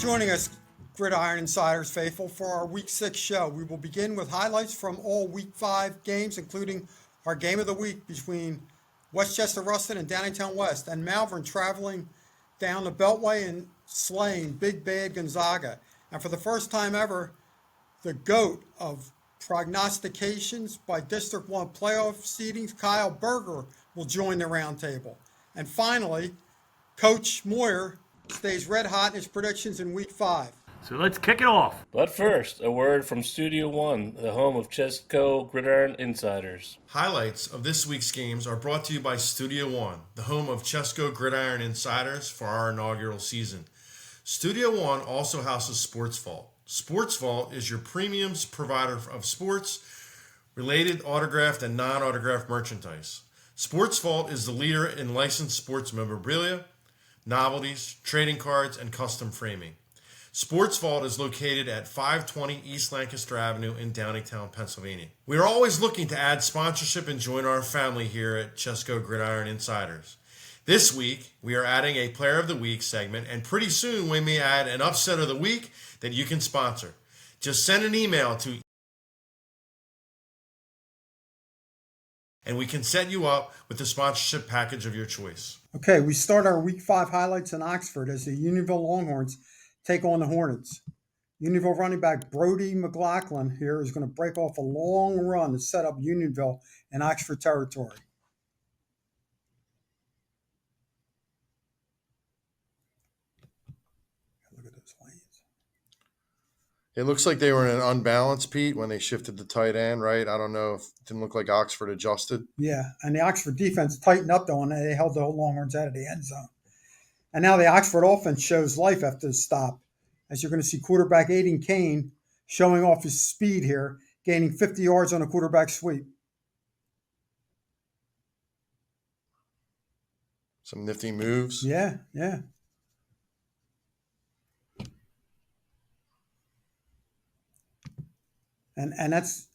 joining us, Gridiron Insiders faithful, for our Week 6 show. We will begin with highlights from all Week 5 games, including our game of the week between Westchester Ruston and Downingtown West, and Malvern traveling down the Beltway and slaying Big Bad Gonzaga. And for the first time ever, the GOAT of prognostications by District 1 playoff seedings, Kyle Berger, will join the roundtable. And finally, Coach Moyer stays red hot in his predictions in Week 5. So let's kick it off. But first, a word from Studio One, the home of ChesCo Gridiron Insiders. Highlights of this week's games are brought to you by Studio One, the home of ChesCo Gridiron Insiders for our inaugural season. Studio One also houses Sports Vault. Sports Vault is your premiums provider of sports-related autographed and non-autographed merchandise. Sports Vault is the leader in licensed sports memorabilia, novelties, trading cards, and custom framing. Sports Vault is located at 520 East Lancaster Avenue in Downingtown, Pennsylvania. We are always looking to add sponsorship and join our family here at ChesCo Gridiron Insiders. This week, we are adding a Player of the Week segment, and pretty soon we may add an Upset of the Week that you can sponsor. Just send an email to and we can set you up with the sponsorship package of your choice. Okay, we start our Week 5 highlights in Oxford as the Unionville Longhorns take on the Hornets. Unionville running back Brody McLaughlin here is going to break off a long run to set up Unionville in Oxford territory. Look at those lanes. It looks like they were in an unbalanced, Pete, when they shifted the tight end, right? I don't know if it didn't look like Oxford adjusted. Yeah, and the Oxford defense tightened up though, and they held the Longhorns out of the end zone. And now the Oxford offense shows life after the stop, as you're going to see quarterback Aiden Kane showing off his speed here, gaining 50 yards on a quarterback sweep. Some nifty moves. Yeah. And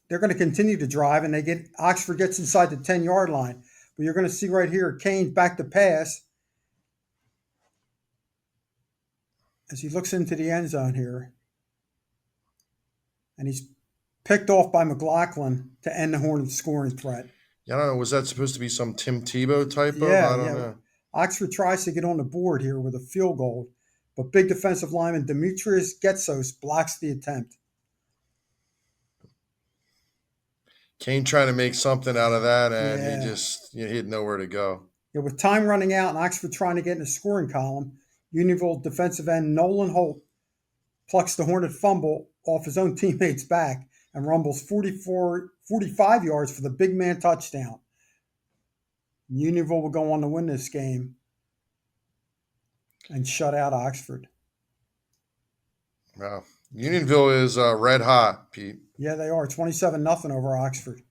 they're going to continue to drive, and Oxford gets inside the 10-yard line. But you're going to see right here, Kane back to pass as he looks into the end zone here. And he's picked off by McLaughlin to end the Hornets' scoring threat. Yeah, I don't know. Was that supposed to be some Tim Tebow type of? Yeah, I don't know. Oxford tries to get on the board here with a field goal, but big defensive lineman Demetrius Getsos blocks the attempt. Kane trying to make something out of that, and he had nowhere to go. Yeah, with time running out and Oxford trying to get in the scoring column, Unionville defensive end Nolan Holt plucks the Hornet fumble off his own teammate's back and rumbles 45 yards for the big man touchdown. Unionville will go on to win this game and shut out Oxford. Wow. Unionville is red hot, Pete. Yeah, they are. 27-0 over Oxford.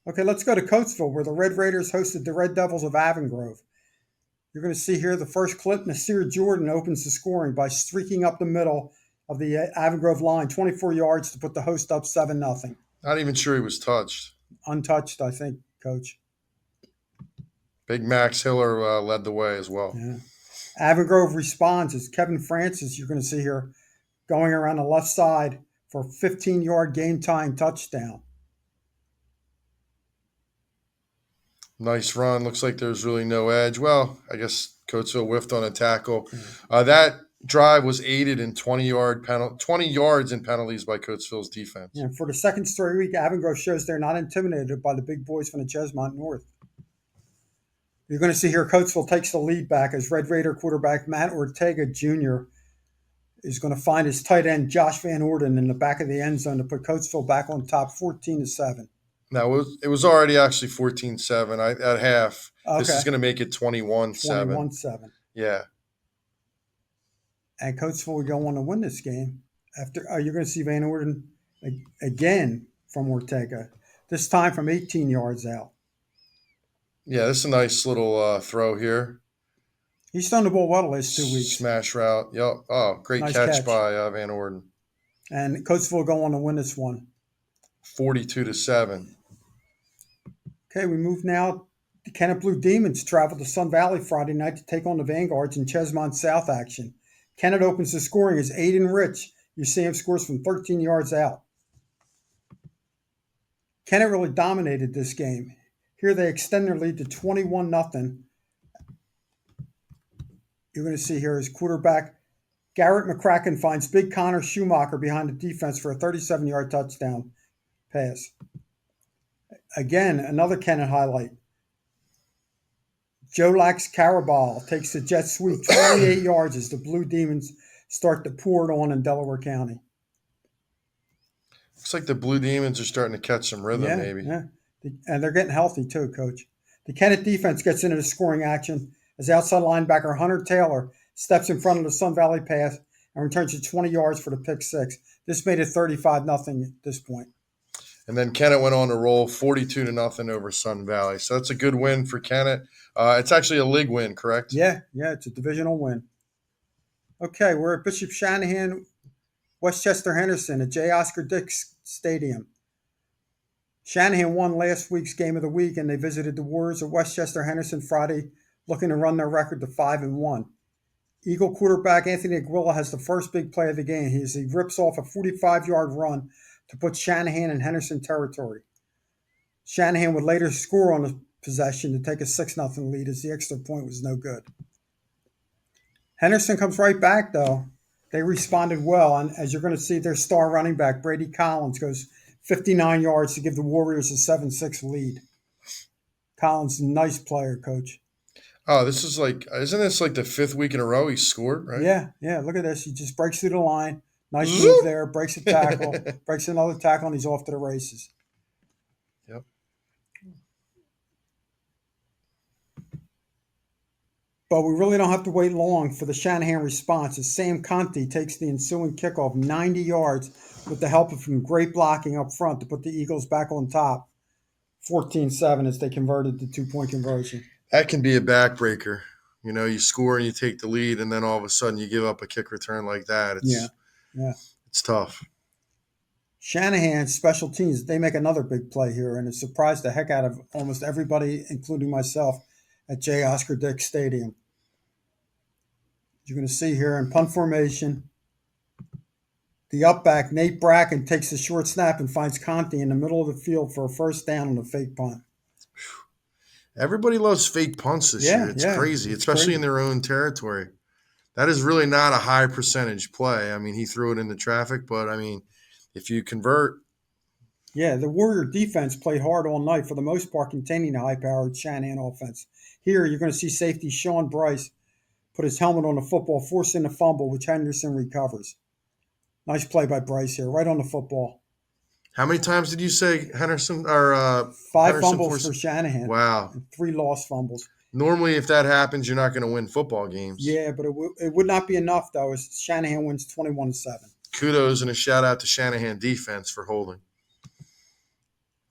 Okay, let's go to Coatesville, where the Red Raiders hosted the Red Devils of Avongrove. You're going to see here the first clip. Nasir Jordan opens the scoring by streaking up the middle of the Avongrove line, 24 yards to put the host up 7-0. Not even sure he was touched. Untouched, I think, Coach. Big Max Hiller led the way as well. Yeah. Avongrove responds as Kevin Francis, you're going to see here, going around the left side for a 15-yard game-tying touchdown. Nice run. Looks like there's really no edge. Well, I guess Coatesville whiffed on a tackle. That drive was aided in 20 yards in penalties by Coatesville's defense. Yeah, for the second straight week, Avongrove shows they're not intimidated by the big boys from the Chesmont North. You're going to see here Coatesville takes the lead back as Red Raider quarterback Matt Ortega Jr. is going to find his tight end Josh Van Orden in the back of the end zone to put Coatesville back on top 14-7. No, it was already actually 14-7 at half. Okay. This is going to make it 21-7. 21-7. Yeah. And Coatesville will go on to win this game. After you're going to see Van Orden again from Ortega, this time from 18 yards out. Yeah, this is a nice little throw here. He's thrown the ball well the last 2 weeks. Smash route. Yep. Oh, great Nice catch catch by Van Orden. And Coatesville will go on to win this one. 42-7. Okay, we move now. The Kennett Blue Demons travel to Sun Valley Friday night to take on the Vanguards in Chesmont South action. Kennett opens the scoring as Aiden Rich. You see him scores from 13 yards out. Kennett really dominated this game. Here they extend their lead to 21-0. You're going to see here his quarterback, Garrett McCracken, finds big Connor Schumacher behind the defense for a 37-yard touchdown pass. Again, another Kennett highlight. Jolax Carabal takes the jet sweep 28 yards as the Blue Demons start to pour it on in Delaware County. Looks like the Blue Demons are starting to catch some rhythm, maybe. Yeah. And they're getting healthy too, Coach. The Kennett defense gets into the scoring action as outside linebacker Hunter Taylor steps in front of the Sun Valley pass and returns it 20 yards for the pick six. This made it 35-0 at this point. And then Kennett went on to roll 42-0 over Sun Valley. So that's a good win for Kennett. It's actually a league win, correct? Yeah, it's a divisional win. Okay, we're at Bishop Shanahan, Westchester Henderson at J. Oscar Dix Stadium. Shanahan won last week's game of the week, and they visited the Warriors of Westchester Henderson Friday, looking to run their record to 5-1. Eagle quarterback Anthony Aguila has the first big play of the game. He rips off a 45-yard run to put Shanahan in Henderson territory. Shanahan would later score on the possession to take a 6-0 lead as the extra point was no good. Henderson comes right back, though. They responded well, and as you're going to see, their star running back, Brady Collins, goes 59 yards to give the Warriors a 7-6 lead. Collins, nice player, Coach. Oh, isn't this like the fifth week in a row he scored, right? Yeah, look at this. He just breaks through the line. Nice move there, breaks a tackle, breaks another tackle, and he's off to the races. Yep. But we really don't have to wait long for the Shanahan response as Sam Conti takes the ensuing kickoff 90 yards with the help of some great blocking up front to put the Eagles back on top, 14-7 as they converted the two-point conversion. That can be a backbreaker. You know, you score and you take the lead, and then all of a sudden you give up a kick return like that. It's tough. Shanahan's special teams, they make another big play here, and it surprised the heck out of almost everybody, including myself, at J. Oscar Dix Stadium. You're going to see here in punt formation, the up back, Nate Bracken, takes the short snap and finds Conti in the middle of the field for a first down on a fake punt. Everybody loves fake punts this year. It's crazy, especially in their own territory. That is really not a high percentage play. I mean, he threw it into traffic, but, I mean, if you convert. Yeah, the Warrior defense played hard all night, for the most part containing the high-powered Shanahan offense. Here, you're going to see safety Sean Bryce put his helmet on the football, forcing the fumble, which Henderson recovers. Nice play by Bryce here, right on the football. How many times did you say Henderson? Or 5 Henderson fumbles for Shanahan. Wow. And 3 lost fumbles. Normally, if that happens, you're not going to win football games. Yeah, but it would not be enough, though, as Shanahan wins 21-7. Kudos and a shout-out to Shanahan defense for holding.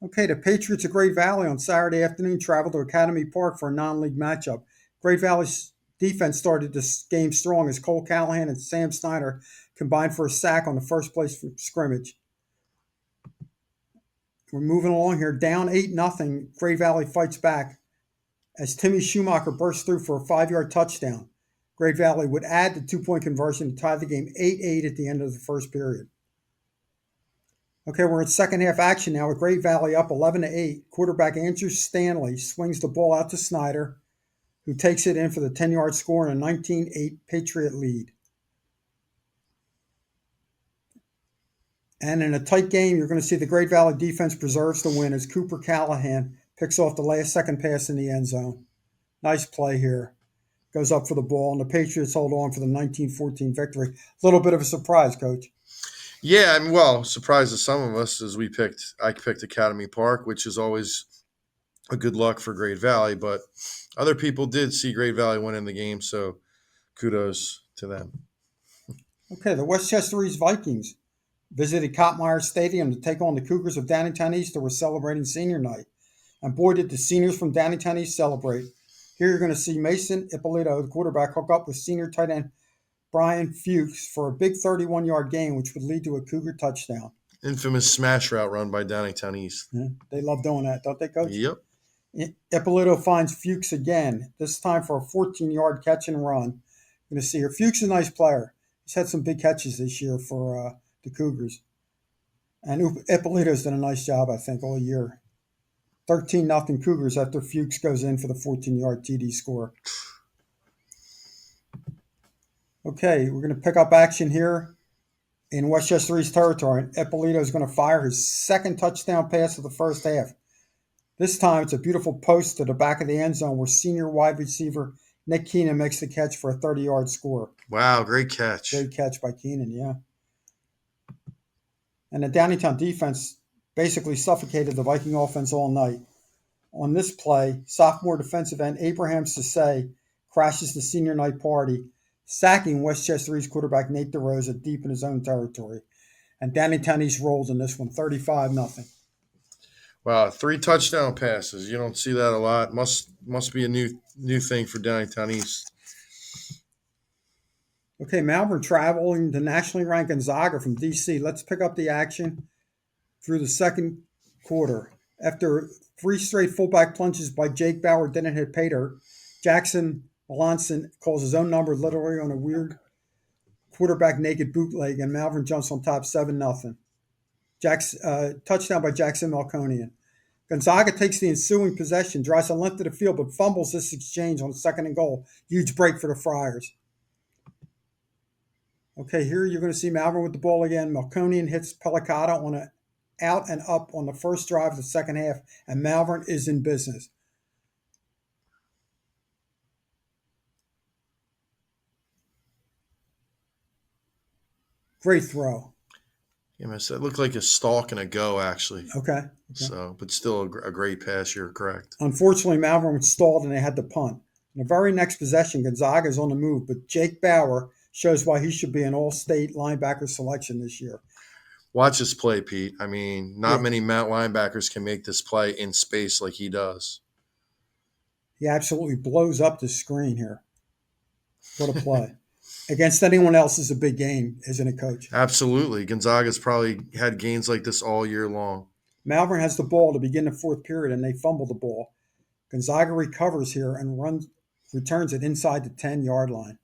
Okay, the Patriots of Great Valley on Saturday afternoon traveled to Academy Park for a non-league matchup. Great Valley's defense started this game strong as Cole Callahan and Sam Snyder combined for a sack on the first place scrimmage. We're moving along here. Down 8-0, Great Valley fights back as Timmy Schumacher bursts through for a 5-yard touchdown. Great Valley would add the 2-point conversion to tie the game 8-8 at the end of the first period. Okay, we're in second half action now with Great Valley up 11-8. Quarterback Andrew Stanley swings the ball out to Snyder, who takes it in for the 10-yard score and a 19-8 Patriot lead. And in a tight game, you're going to see the Great Valley defense preserves the win as Cooper Callahan picks off the last second pass in the end zone. Nice play here. Goes up for the ball, and the Patriots hold on for the 19-14 victory. A little bit of a surprise, Coach. Yeah, I mean, well, surprise to some of us as I picked Academy Park, which is always a good luck for Great Valley, but other people did see Great Valley win in the game, so kudos to them. Okay, the Westchester East Vikings visited Kottmeyer Stadium to take on the Cougars of Downingtown East, who were celebrating senior night. And boy, did the seniors from Downingtown East celebrate. Here you're going to see Mason Ippolito, the quarterback, hook up with senior tight end Brian Fuchs for a big 31-yard gain, which would lead to a Cougar touchdown. Infamous smash route run by Downingtown East. Yeah, they love doing that, don't they, Coach? Yep. Ippolito finds Fuchs again, this time for a 14-yard catch and run. You're going to see here. Fuchs is a nice player. He's had some big catches this year for the Cougars. And Ippolito's done a nice job, I think, all year. 13-0 Cougars after Fuchs goes in for the 14-yard TD score. Okay, we're going to pick up action here in Westchester East territory. And Ippolito is going to fire his second touchdown pass of the first half. This time, it's a beautiful post to the back of the end zone where senior wide receiver Nick Keenan makes the catch for a 30-yard score. Wow, great catch. Great catch by Keenan, yeah. And the Downingtown defense basically suffocated the Viking offense all night. On this play, sophomore defensive end Abraham Sisse crashes the senior night party, sacking Westchester East quarterback Nate DeRosa deep in his own territory. And Downingtown East rolls in this one, 35-0. Wow, 3 touchdown passes. You don't see that a lot. Must be a new thing for Downingtown East. Okay, Malvern traveling to nationally ranked Gonzaga from D.C. Let's pick up the action through the second quarter. After 3 straight fullback plunges by Jake Bauer didn't hit pay dirt, Jackson Melanson calls his own number literally on a weird quarterback naked bootleg, and Malvern jumps on top 7-0. Touchdown by Jackson Melconian. Gonzaga takes the ensuing possession, drives a length to the field, but fumbles this exchange on 2nd and goal. Huge break for the Friars. Okay, here you're going to see Malvern with the ball again. Melconian hits Pelicata on an out and up on the first drive of the second half, and Malvern is in business. Great throw. Yeah, it looked like a stalk and a go, actually. Okay. So, but still a great pass. You're correct. Unfortunately, Malvern was stalled and they had to punt. In the very next possession, Gonzaga is on the move, but Jake Bauer shows why he should be an all-state linebacker selection this year. Watch this play, Pete. I mean, not many Mount linebackers can make this play in space like he does. He absolutely blows up the screen here. What a play. Against anyone else is a big game, isn't it, Coach? Absolutely. Gonzaga's probably had gains like this all year long. Malvern has the ball to begin the fourth period, and they fumble the ball. Gonzaga recovers here and returns it inside the 10-yard line.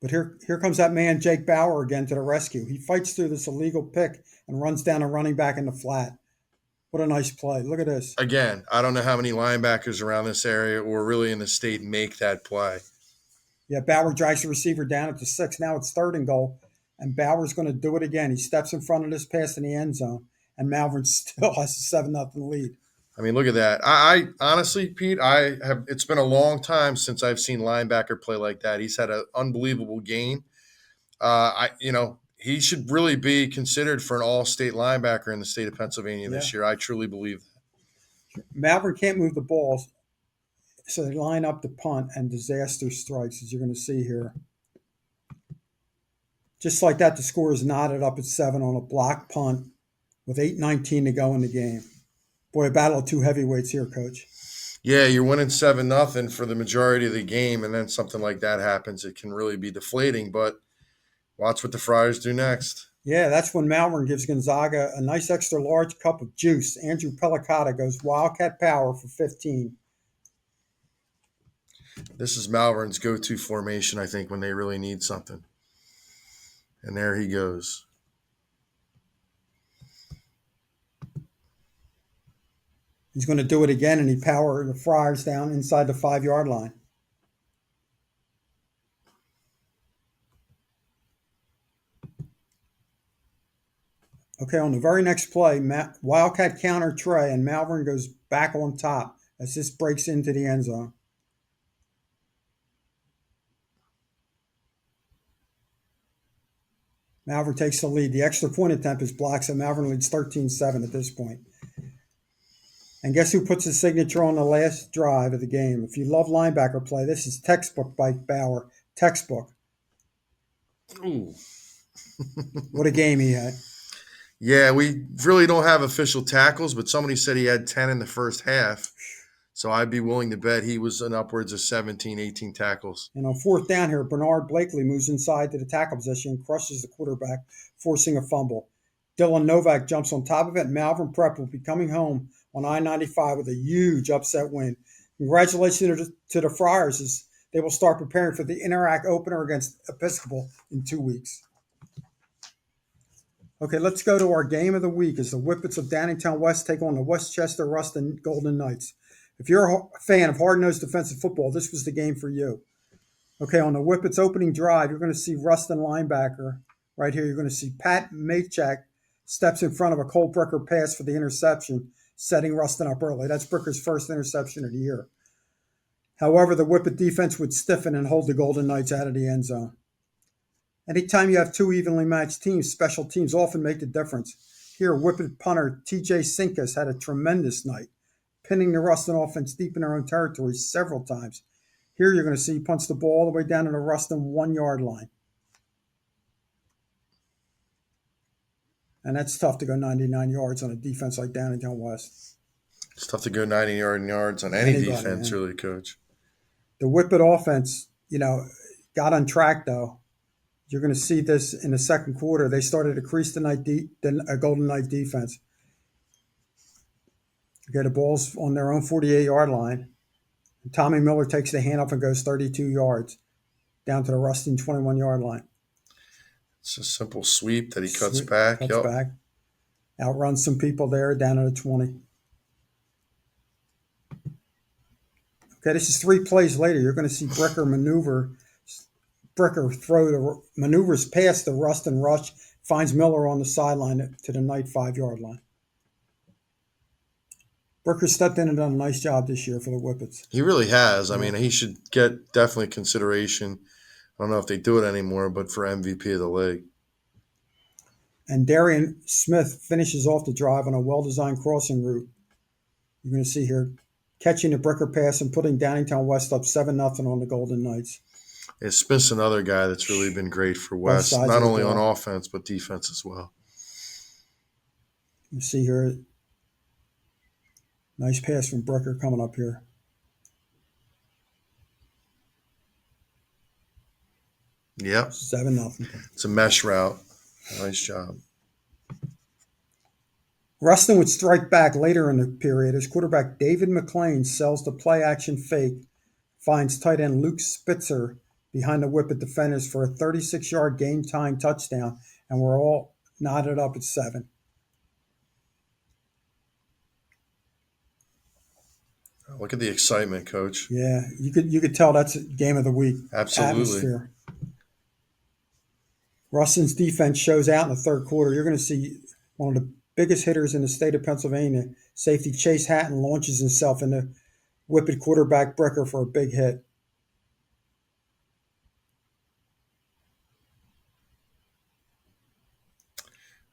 But here comes that man, Jake Bauer, again to the rescue. He fights through this illegal pick and runs down a running back in the flat. What a nice play. Look at this. Again, I don't know how many linebackers around this area or really in the state make that play. Yeah, Bauer drags the receiver down at the 6. Now it's 3rd and goal, and Bauer's going to do it again. He steps in front of this pass in the end zone, and Malvern still has a 7-0 lead. I mean, look at that. I honestly, Pete, it's been a long time since I've seen linebacker play like that. He's had an unbelievable game. He should really be considered for an all-state linebacker in the state of Pennsylvania this year. I truly believe that. Malvern can't move the ball, so they line up the punt, and disaster strikes, as you're going to see here. Just like that, the score is knotted up at 7 on a block punt with 8:19 to go in the game. Boy, a battle of 2 heavyweights here, Coach. Yeah, you're winning 7-0 for the majority of the game, and then something like that happens. It can really be deflating, but watch what the Friars do next. Yeah, that's when Malvern gives Gonzaga a nice extra large cup of juice. Andrew Pelicata goes Wildcat power for 15. This is Malvern's go-to formation, I think, when they really need something. And there he goes. He's going to do it again, and he power the Friars down inside the 5-yard line. Okay, on the very next play, Wildcat counter tray, and Malvern goes back on top as this breaks into the end zone. Malvern takes the lead. The extra point attempt is blocked, so Malvern leads 13-7 at this point. And guess who puts his signature on the last drive of the game? If you love linebacker play, this is textbook by Bauer. Textbook. Ooh. What a game he had. Yeah, we really don't have official tackles, but somebody said he had 10 in the first half. So I'd be willing to bet he was in upwards of 17, 18 tackles. And on 4th down here, Bernard Blakely moves inside to the tackle position and crushes the quarterback, forcing a fumble. Dylan Novak jumps on top of it, and Malvern Prep will be coming home on I-95 with a huge upset win. Congratulations to the Friars as they will start preparing for the Interact opener against Episcopal in 2 weeks. Okay, let's go to our game of the week as the Whippets of Downingtown West take on the Westchester Ruston Golden Knights. If you're a fan of hard-nosed defensive football, this was the game for you. Okay, on the Whippets opening drive, you're going to see Ruston linebacker right here. You're going to see Pat Machak steps in front of a Cole Bricker pass for the interception, setting Ruston up early. That's Bricker's first interception of the year. However, the Whippet defense would stiffen and hold the Golden Knights out of the end zone. Anytime you have two evenly matched teams, special teams often make the difference. Here, Whippet punter T.J. Sinkus had a tremendous night, pinning the Ruston offense deep in their own territory several times. Here you're going to see he punts the ball all the way down to the Ruston 1 yard line. And that's tough to go 99 yards on a defense like Downingtown West. It's tough to go 90 yards on any defense, really, Coach. The Whippet offense, got on track, though. You're going to see this in the second quarter. They started to crease the Golden Knight defense. Okay, the ball's on their own 48-yard line. And Tommy Miller takes the handoff and goes 32 yards down to the Ruston 21-yard line. It's a simple sweep that he cuts back. Back. Outruns some people there down at the 20. Okay, this is 3 plays later. You're going to see maneuvers past the Ruston rush, finds Miller on the sideline to the Knight 5-yard line. Bricker stepped in and done a nice job this year for the Whippets. He really has. I mean, he should get definitely consideration. I don't know if they do it anymore, but for MVP of the league. And Darian Smith finishes off the drive on a well-designed crossing route. You're going to see here catching the Bricker pass and putting Downingtown West up 7-0 on the Golden Knights. Yeah, Smith's another guy that's really been great for West, not only on offense, but defense as well. You see here, nice pass from Bricker coming up here. Yep. 7-0. It's a mesh route. Nice job. Ruston would strike back later in the period as quarterback David McLean sells the play-action fake, finds tight end Luke Spitzer behind the Whippet defenders for a 36-yard game-tying touchdown, and we're all knotted up at 7. Look at the excitement, Coach. Yeah, you could tell that's a game of the week. Absolutely. Atmosphere. Ruston's defense shows out in the third quarter. You're going to see one of the biggest hitters in the state of Pennsylvania, safety Chase Hatton, launches himself into Whippet quarterback Bricker for a big hit.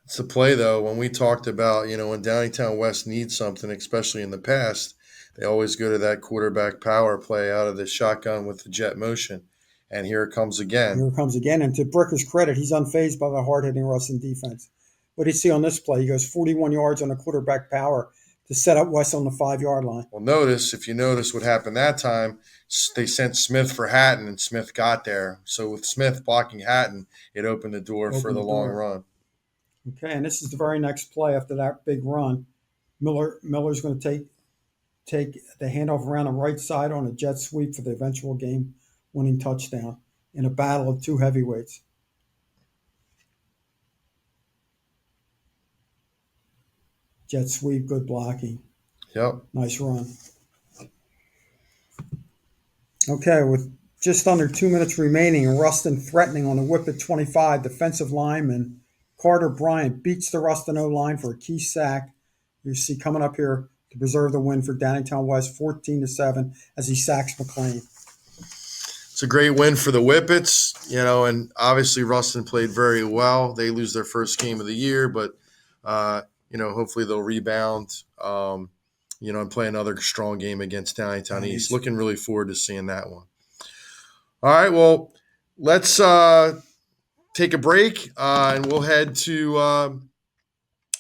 It's the play, though, when we talked about, when Downingtown West needs something, especially in the past, they always go to that quarterback power play out of the shotgun with the jet motion. And here it comes again. And to Bricker's credit, he's unfazed by the hard-hitting Ruston defense. What do you see on this play? He goes 41 yards on a quarterback power to set up West on the 5-yard line. Well, if you notice what happened that time, they sent Smith for Hatton, and Smith got there. So with Smith blocking Hatton, it opened the door for the long run. Okay, and this is the very next play after that big run. Miller's going to take the handoff around the right side on a jet sweep for the eventual game-winning touchdown in a battle of 2 heavyweights. Jet sweep, good blocking. Yep. Nice run. Okay, with just under 2 minutes remaining, Ruston threatening on the Whippet 25, defensive lineman Carter Bryant beats the Ruston O-line for a key sack. You see coming up here to preserve the win for Downingtown West, 14-7, as he sacks McLean. It's a great win for the Whippets, and obviously Ruston played very well. They lose their first game of the year, but hopefully they'll rebound, and play another strong game against Downingtown East. Looking really forward to seeing that one. All right, well, let's take a break, and we'll head to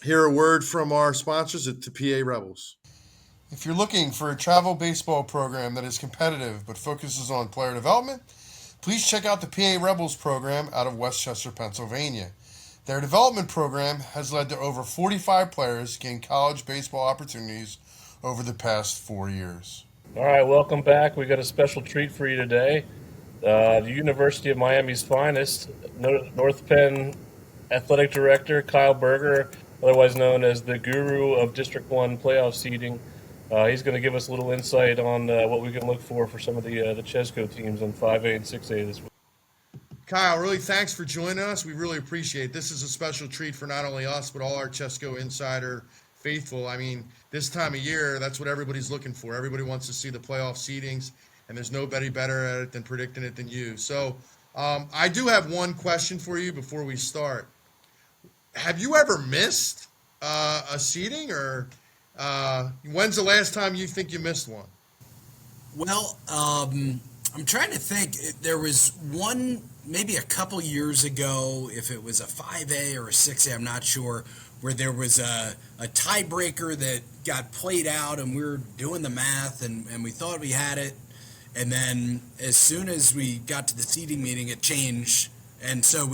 hear a word from our sponsors at the PA Rebels. If you're looking for a travel baseball program that is competitive but focuses on player development, please check out the PA Rebels program out of Westchester, Pennsylvania. Their development program has led to over 45 players gain college baseball opportunities over the past 4 years. All right, welcome back. We got a special treat for you today. The University of Miami's finest, North Penn Athletic Director Kyle Berger, otherwise known as the guru of District 1 playoff seeding. He's going to give us a little insight on what we can look for some of the ChesCo teams on 5A and 6A this week. Kyle, really thanks for joining us. We really appreciate it. This is a special treat for not only us, but all our ChesCo Insider faithful. I mean, this time of year, that's what everybody's looking for. Everybody wants to see the playoff seedings, and there's nobody better at it than predicting it than you. So I do have one question for you before we start. Have you ever missed a seeding, or when's the last time you think you missed one? Well, I'm trying to think. There was one maybe a couple years ago, if it was a 5A or a 6A, I'm not sure, where there was a tiebreaker that got played out, and we were doing the math, and we thought we had it. And then as soon as we got to the seeding meeting, it changed. And so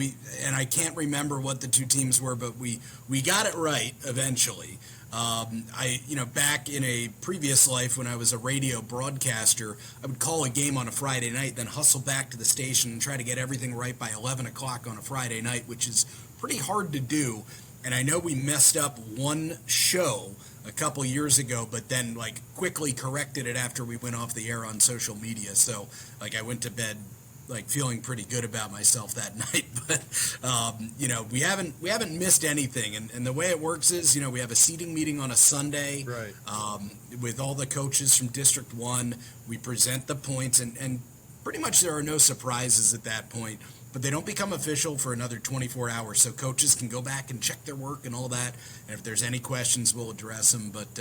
I can't remember what the two teams were, but we got it right eventually. Back in a previous life when I was a radio broadcaster, I would call a game on a Friday night, then hustle back to the station and try to get everything right by 11 o'clock on a Friday night, which is pretty hard to do. And I know we messed up one show a couple years ago, but then quickly corrected it after we went off the air on social media. So I went to bed feeling pretty good about myself that night. But we haven't missed anything. And the way it works is we have a seating meeting on a Sunday, Right. With all the coaches from District 1. We present the points, and pretty much there are no surprises at that point. But they don't become official for another 24 hours, so coaches can go back and check their work and all that. And if there's any questions, we'll address them. But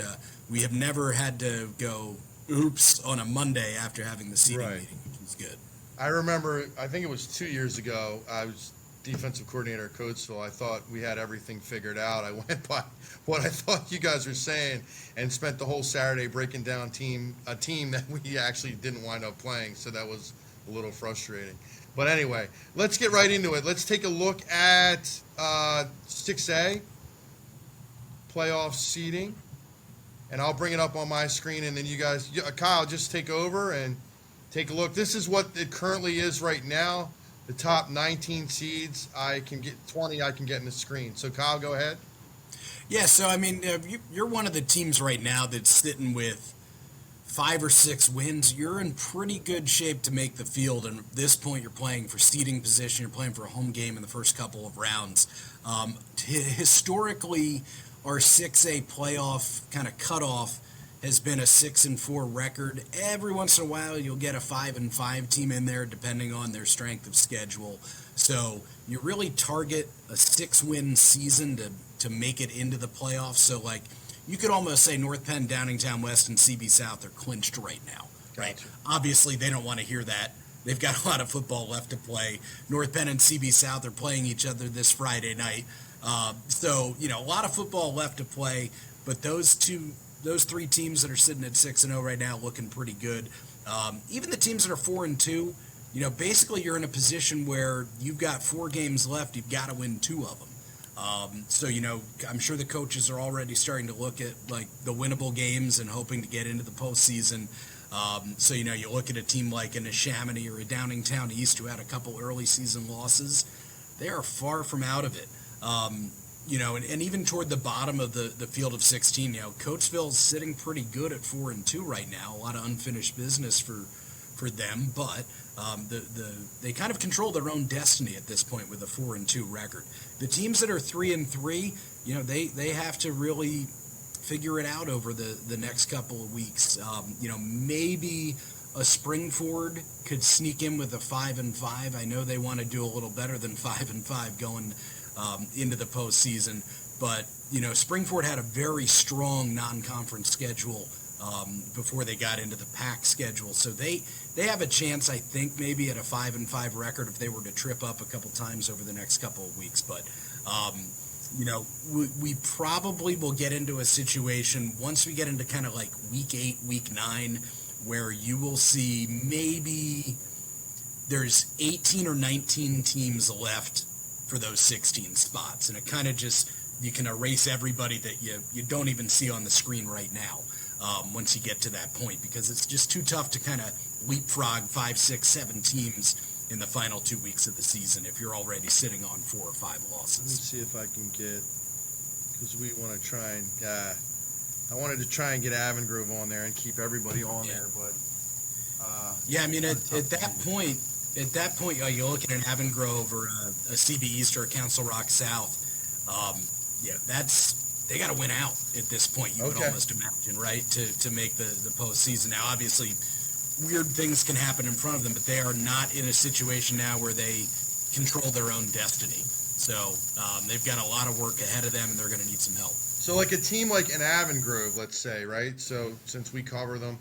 we have never had to go oops on a Monday after having the seating Right. meeting, which is good. I remember, I think it was 2 years ago, I was defensive coordinator at Coatesville. I thought we had everything figured out. I went by what I thought you guys were saying and spent the whole Saturday breaking down a team that we actually didn't wind up playing, so that was a little frustrating. But anyway, let's get right into it. Let's take a look at 6A, playoff seeding, and I'll bring it up on my screen, and then you guys, Kyle, just take over and take a look. This is what it currently is right now. The top 19 seeds, I can get 20, I can get in the screen. So Kyle, go ahead. Yeah, so I mean, you're one of the teams right now that's sitting with 5 or 6 wins. You're in pretty good shape to make the field, and at this point you're playing for seeding position. You're playing for a home game in the first couple of rounds. Historically, our 6A playoff kind of cutoff has been a 6-4 record. Every once in a while you'll get a 5-5 team in there depending on their strength of schedule. So you really target a 6-win season to make it into the playoffs. So you could almost say North Penn, Downingtown West, and CB South are clinched right now. Right? Gotcha. Obviously they don't want to hear that. They've got a lot of football left to play. North Penn and CB South are playing each other this Friday night. So a lot of football left to play, but those 3 teams that are sitting at 6-0 right now looking pretty good. Even the teams that are 4-2, basically you're in a position where you've got 4 games left. You've got to win 2 of them. So I'm sure the coaches are already starting to look at the winnable games and hoping to get into the postseason. So you look at a team like a Neshaminy or a Downingtown East who had a couple early season losses. They are far from out of it. And even toward the bottom of the field of 16, Coatesville's sitting pretty good at 4-2 right now. A lot of unfinished business for them, but they kind of control their own destiny at this point with a 4-2 record. The teams that are 3-3, they have to really figure it out over the next couple of weeks. Maybe a Springford could sneak in with a 5-5. I know they want to do a little better than 5-5 going into the postseason, but Springford had a very strong non-conference schedule before they got into the PAC schedule, so they have a chance, I think, maybe at a 5-5 record if they were to trip up a couple times over the next couple of weeks. But we probably will get into a situation once we get into kind of week 8, week 9, where you will see maybe there's 18 or 19 teams left for those 16 spots, and it kind of just, you can erase everybody that you don't even see on the screen right now. once you get to that point, because it's just too tough to kind of leapfrog 5, 6, 7 teams in the final 2 weeks of the season if you're already sitting on 4 or 5 losses. Let me see if I can get, because we want to try and, I wanted to try and get Avengrove on there and keep everybody on there, but. Yeah, I mean, at that point, you look at an Avengrove or a CB East or a Council Rock South. They got to win out at this point. You would almost imagine, right, to make the postseason. Now, obviously, weird things can happen in front of them, but they are not in a situation now where they control their own destiny. So they've got a lot of work ahead of them, and they're going to need some help. So like a team like an Avengrove, let's say, right? So since we cover them,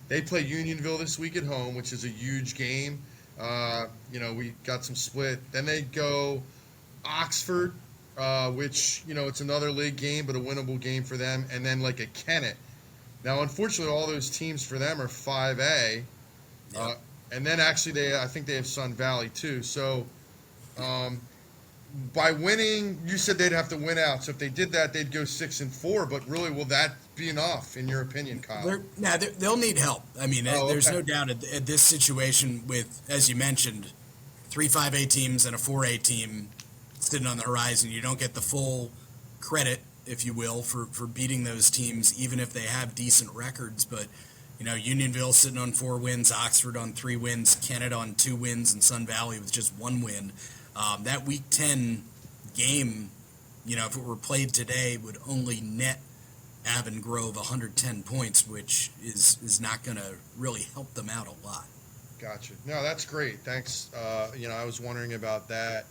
they play Unionville this week at home, which is a huge game. We got some split. Then they go Oxford, which, it's another league game, but a winnable game for them. And then like a Kennett. Now, unfortunately, all those teams for them are 5A. Yep. And then actually I think they have Sun Valley too. So by winning, you said they'd have to win out. So if they did that, they'd go 6-4. But really, will that be enough, in your opinion, Kyle? They'll need help. I mean, there's no doubt at this situation with, as you mentioned, 3 5A teams and a 4A team sitting on the horizon. You don't get the full credit, if you will, for beating those teams, even if they have decent records. But, Unionville sitting on 4 wins, Oxford on 3 wins, Kennett on 2 wins, and Sun Valley with just 1 win. That Week 10 game, if it were played today, would only net Avengrove 110 points, which is not going to really help them out a lot. Gotcha. No, that's great. Thanks. I was wondering about that.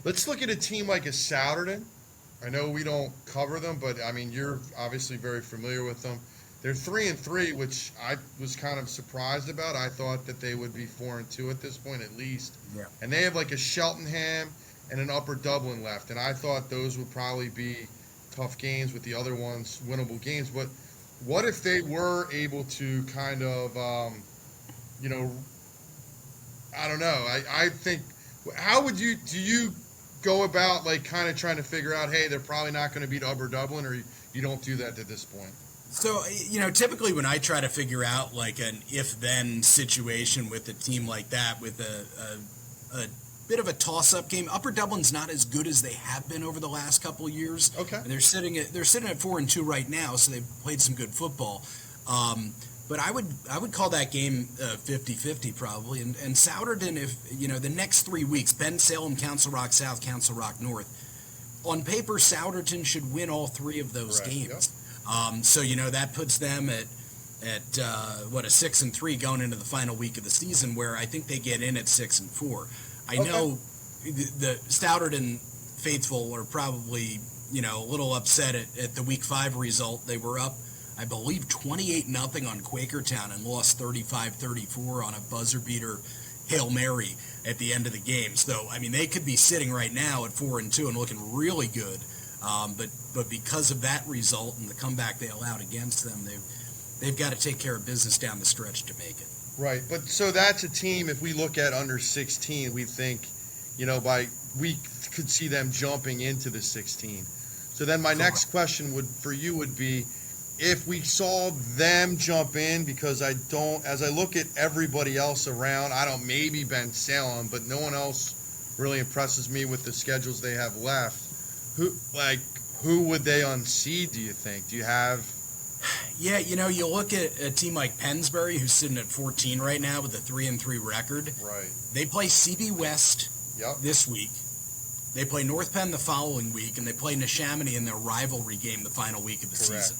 Let's look at a team like a Souderton. I know we don't cover them, but I mean, you're obviously very familiar with them. They're 3-3, which I was kind of surprised about. I thought that they would be 4-2 at this point, at least. Yeah. And they have like a Cheltenham and an Upper Dublin left, and I thought those would probably be tough games, with the other ones winnable games. But what if they were able to kind of, I don't know. I think, how would do you go about like kind of trying to figure out, hey, they're probably not going to beat Upper Dublin, or you don't do that at this point? So, typically when I try to figure out like an if-then situation with a team like that, with a bit of a toss-up game, Upper Dublin's not as good as they have been over the last couple of years. Okay. And they're sitting at 4-2 right now, so they've played some good football. But I would call that game 50-50 probably. And Souderton, if the next 3 weeks, Ben Salem, Council Rock South, Council Rock North, on paper Souderton should win all 3 of those games. Yep. So that puts them at a 6-3 going into the final week of the season, where I think they get in at 6-4. I know the Souderton faithful are probably a little upset at the Week 5 result. They were up, I believe, 28-0 on Quakertown and lost 35-34 on a buzzer beater Hail Mary at the end of the game. So I mean, they could be sitting right now at 4-2 and looking really good. But because of that result and the comeback they allowed against them, they've got to take care of business down the stretch to make it. Right, but so that's a team, if we look at under 16, we think, we could see them jumping into the 16. So then my next question would be, if we saw them jump in, because as I look at everybody else around, maybe Ben Salem, but no one else really impresses me with the schedules they have left. Who would they unseed, do you think? Do you have... Yeah, you look at a team like Pennsbury, who's sitting at 14 right now with a 3-3 record. Right. They play CB West this week. They play North Penn the following week, and they play Neshaminy in their rivalry game the final week of the season.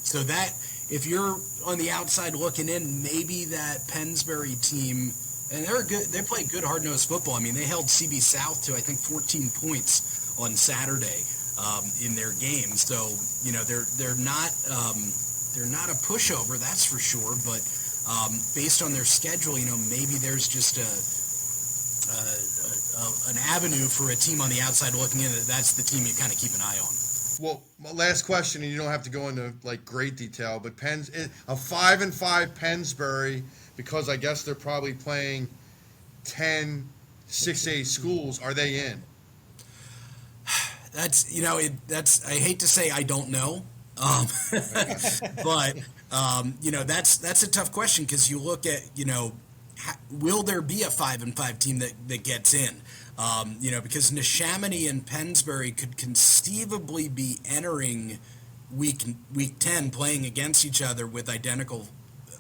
So that, if you're on the outside looking in, maybe that Pennsbury team, and they play good hard-nosed football. I mean, they held CB South to, I think, 14 points on Saturday in their game. So, they're not a pushover, that's for sure. But based on their schedule, maybe there's just an avenue for a team on the outside looking in. That's the team you kind of keep an eye on. Well, my last question, and you don't have to go into great detail, but a 5-5 Pennsbury, because I guess they're probably playing 10 6A schools. Are they in? That's I hate to say I don't know. But that's a tough question because you look at will there be a 5-5 team that gets in? Because Neshaminy and Pennsbury could conceivably be entering week 10 playing against each other with identical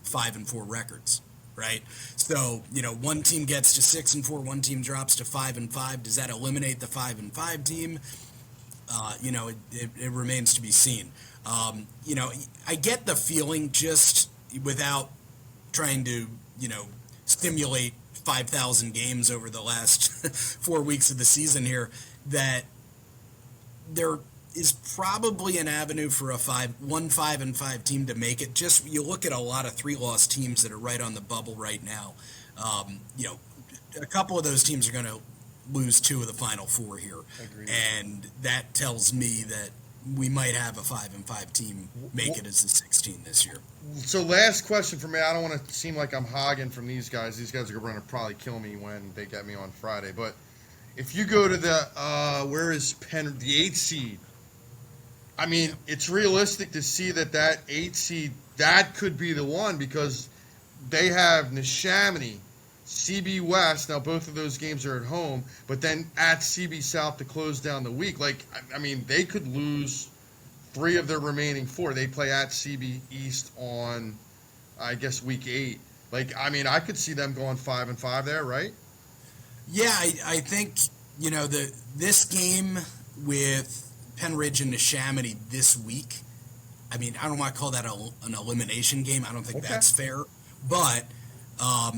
5-4 records, right? So one team gets to 6-4, one team drops to 5-5. Does that eliminate the 5-5 team? It remains to be seen. I get the feeling, just without trying to stimulate 5,000 games over the last 4 weeks of the season here, that there is probably an avenue for a 5-5 team to make it. Just you look at a lot of 3-loss teams that are right on the bubble right now. A couple of those teams are going to lose 2 of the final 4 here. Agreed. And that tells me that we might have a 5-5 team make it as the 16 this year. So last question for me. I don't want to seem like I'm hogging from these guys. These guys are going to probably kill me when they get me on Friday. But if you go to the where is Penn, the 8th seed? I mean, it's realistic to see that 8th seed, that could be the one, because they have Neshaminy, CB West. Now both of those games are at home, but then at CB South to close down the week. Like, I mean, they could lose 3 of their remaining 4. They play at CB East on, I guess, week 8. Like, I mean, I could see them going 5-5 there, right? Yeah, I think this game with Penridge and Neshaminy this week, I mean, I don't want to call that an elimination game. I don't think that's fair. But I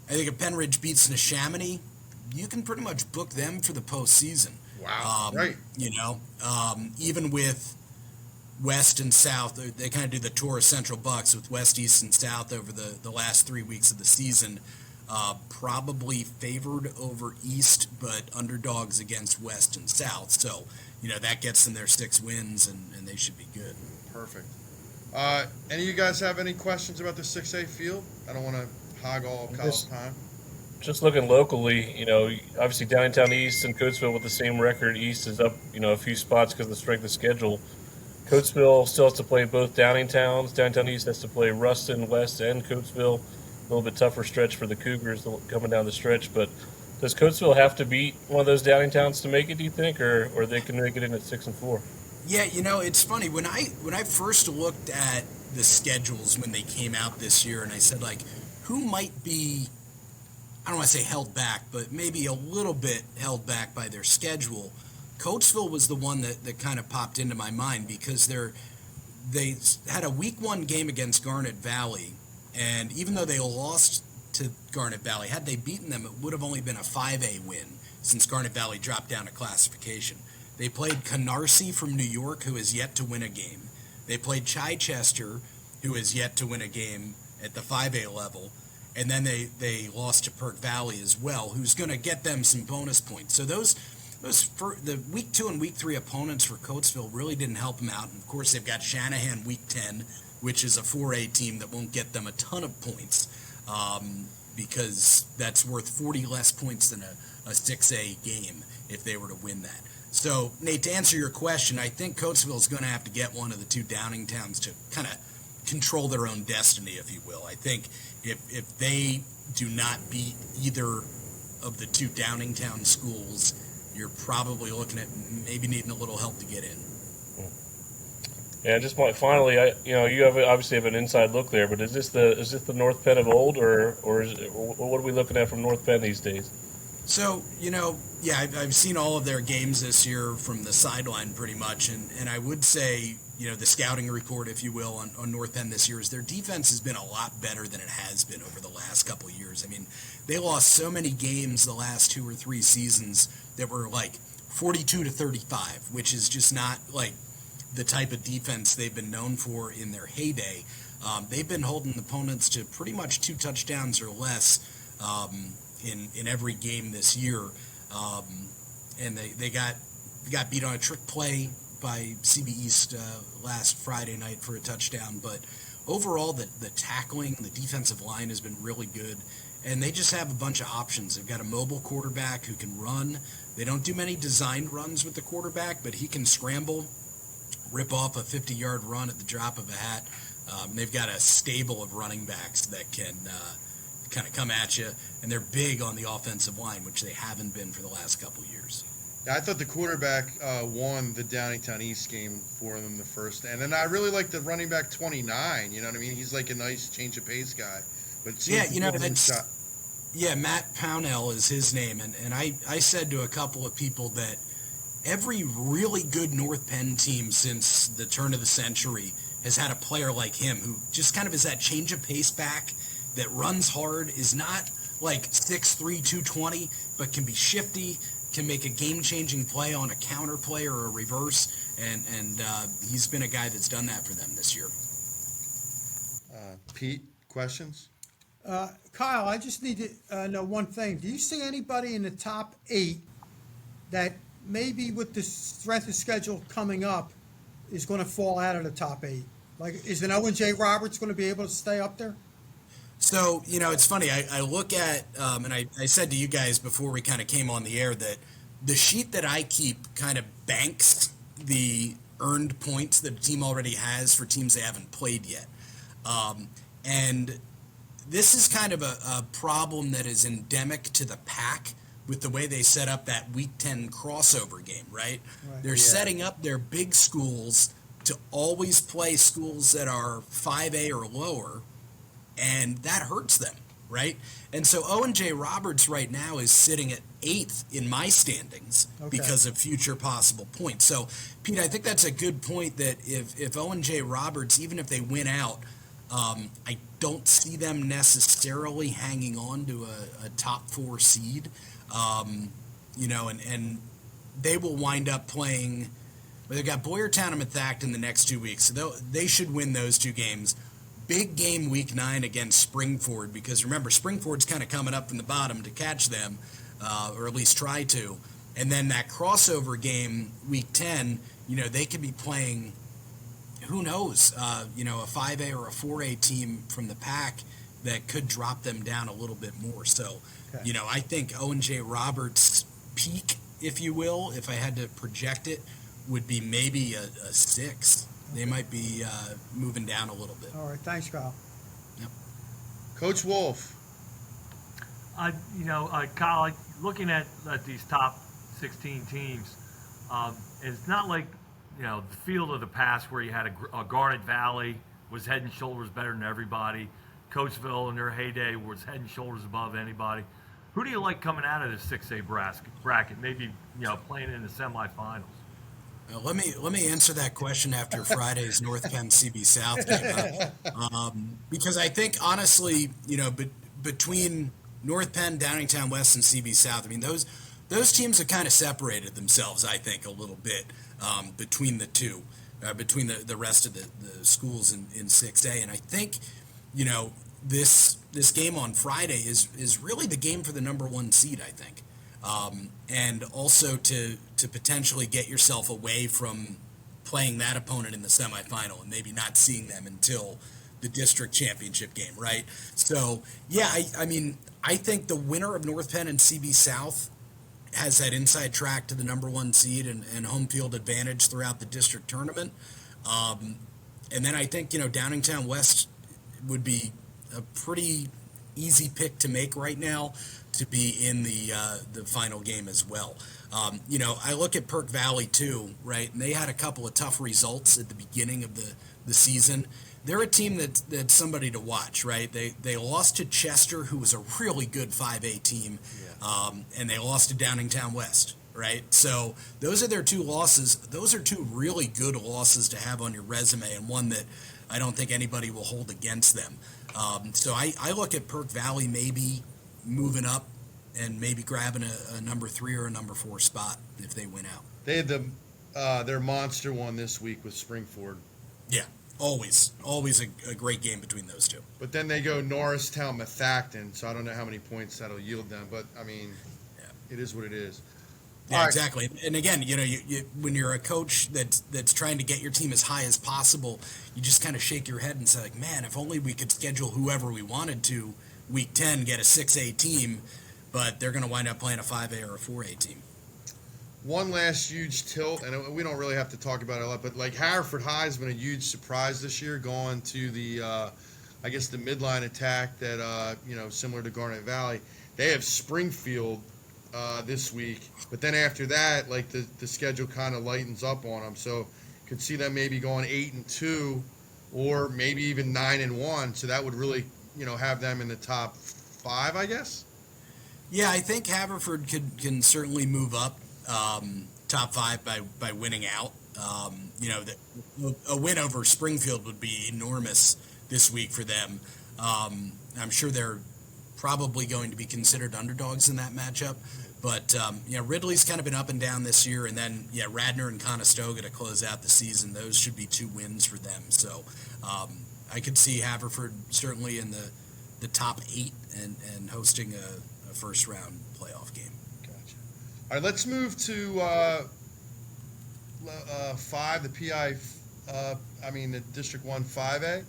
think if Penridge beats Neshaminy, you can pretty much book them for the postseason. Wow. Right. Even with West and South, they kind of do the tour of Central Bucks with West, East, and South over the last 3 weeks of the season. Probably favored over East, but underdogs against West and South. So, that gets them their 6 wins, and they should be good. Perfect. Any of you guys have any questions about the 6A field? I don't want to hog all of college time. Just looking locally, obviously Downtown East and Coatesville with the same record. East is up, a few spots because of the strength of schedule. Coatesville still has to play both Downtowns. Downtown East has to play Ruston, West, and Coatesville. A little bit tougher stretch for the Cougars coming down the stretch, but does Coatesville have to beat one of those Downtowns to make it, do you think, or they can make it in at 6-4? Yeah, it's funny. When I first looked at the schedules when they came out this year, and I said, like, who might be, I don't want to say held back, but maybe a little bit held back by their schedule, Coatesville was the one that kind of popped into my mind, because they had a week 1 game against Garnet Valley, and even though they lost to Garnet Valley, had they beaten them, it would have only been a 5A win, since Garnet Valley dropped down a classification. They played Canarsie from New York, who has yet to win a game. They played Chichester, who has yet to win a game at the 5A level. And then they lost to Perk Valley as well, who's going to get them some bonus points. So those for the week 2 and week 3 opponents for Coatesville really didn't help them out. And of course, they've got Shanahan week 10, which is a 4A team that won't get them a ton of points, because that's worth 40 less points than a 6A game if they were to win that. So, Nate, to answer your question, I think Coatesville is going to have to get one of the 2 Downing towns to kind of control their own destiny, if you will. I think if they do not beat either of the 2 Downingtown schools, you're probably looking at maybe needing a little help to get in. Yeah, just finally, you obviously have an inside look there, but is this the North Penn of old, or what are we looking at from North Penn these days? So, I've seen all of their games this year from the sideline pretty much, and I would say, the scouting report, if you will, on North Penn this year is their defense has been a lot better than it has been over the last couple of years. I mean, they lost so many games the last 2 or 3 seasons that were like 42-35, which is just not like the type of defense they've been known for in their heyday. They've been holding opponents to pretty much 2 touchdowns or less in every game this year, and they got beat on a trick play by CB East last Friday night for a touchdown. But overall, the tackling, the defensive line has been really good, and they just have a bunch of options. They've got a mobile quarterback who can run. They don't do many designed runs with the quarterback, but he can scramble. rip off a 50-yard run at the drop of a hat. They've got a stable of running backs that can kind of come at you, and they're big on the offensive line, which they haven't been for the last couple of years. Yeah, I thought the quarterback won the Downingtown East game for them the first, and then I really like the running back 29. You know what I mean? He's like a nice change of pace guy. But Yeah, you know, Matt Pownell is his name, and I said to a couple of people that every really good North Penn team since the turn of the century has had a player like him who just kind of is that change of pace back that runs hard, is not like 6'3", 220, but can be shifty, can make a game-changing play on a counter play or a reverse, and he's been a guy that's done that for them this year. Pete, questions? Kyle, I just need to know one thing. Do you see anybody in the top 8 that maybe with the strength of schedule coming up is going to fall out of the top 8? Like, is an Owen J. Roberts going to be able to stay up there? So, you know, it's funny. I look at, and I said to you guys before we kind of came on the air that the sheet that I keep kind of banks the earned points that a team already has for teams they haven't played yet. And this is kind of a problem that is endemic to the Pac with the way they set up that Week 10 crossover game, right? They're setting up their big schools to always play schools that are 5A or lower, and that hurts them, right? And so Owen J. Roberts right now is sitting at 8th in my standings because of future possible points. So, Pete, I think that's a good point that if Owen J. Roberts, even if they win out, I don't see them necessarily hanging on to a top 4 seed, you know, and they will wind up playing. They've got Boyertown and Methacton the next 2 weeks, so they should win those 2 games. Big game Week 9 against Springford, because remember, Springford's kind of coming up from the bottom to catch them, or at least try to. And then that crossover game Week 10, you know, they could be playing, who knows, you know, a 5A or a 4A team from the Pac that could drop them down a little bit more. So, you know, I think Owen J. Roberts' peak, if you will, if I had to project it, would be maybe a 6. They might be moving down a little bit. All right, thanks, Kyle. Yep. Coach Wolf. You know, Kyle, looking at these top 16 teams, it's not like, you know, the field of the past where you had a Garnet Valley was head and shoulders better than everybody. Coatesville in their heyday was head and shoulders above anybody. Who do you like coming out of this 6A bracket? Maybe, you know, playing in the semifinals. Let me answer that question after Friday's North Penn CB South game, because I think honestly, you know, between North Penn, Downingtown West, and CB South, I mean those teams have kind of separated themselves, I think, a little bit between the two, between the rest of the schools in 6A, and I think, you know, this game on Friday is really the game for the number 1 seed, I think. And also to potentially get yourself away from playing that opponent in the semifinal and maybe not seeing them until the district championship game, right? So, yeah, I mean, I think the winner of North Penn and CB South has that inside track to the number 1 seed and home field advantage throughout the district tournament. And then I think, you know, Downingtown West would be a pretty easy pick to make right now to be in the final game as well. You know, I look at Perk Valley too, right? And they had a couple of tough results at the beginning of the season. They're a team that's somebody to watch, right? They lost to Chester, who was a really good 5A team, and they lost to Downingtown West, right? So those are their 2 losses. Those are 2 really good losses to have on your resume, and one that I don't think anybody will hold against them. So I look at Perk Valley maybe moving up and maybe grabbing a number 3 or a number 4 spot if they win out. They had their monster one this week with Springford. Yeah, always a great game between those 2. But then they go Norristown, Methacton, so I don't know how many points that'll yield them. But, I mean, It is what it is. Yeah, exactly. And again, you know, you when you're a coach that's trying to get your team as high as possible, you just kind of shake your head and say, like, man, if only we could schedule whoever we wanted to Week 10, get a 6A team, but they're going to wind up playing a 5A or a 4A team. one last huge tilt, and we don't really have to talk about it a lot, but like Hereford High has been a huge surprise this year, going to the, I guess the midline attack that, similar to Garnet Valley. They have Springfield this week, but then after that, like the schedule kind of lightens up on them. So could see them maybe going 8-2, or maybe even 9-1. So that would really, have them in the top 5, I guess. Yeah, I think Haverford can certainly move up top 5 by winning out. A win over Springfield would be enormous this week for them. I'm sure they're probably going to be considered underdogs in that matchup. But, Ridley's kind of been up and down this year. And then, Radnor and Conestoga to close out the season. Those should be 2 wins for them. So I could see Haverford certainly in the top 8 and hosting a first-round playoff game. Gotcha. All right, let's move to 5, the PI, the District 1 5A.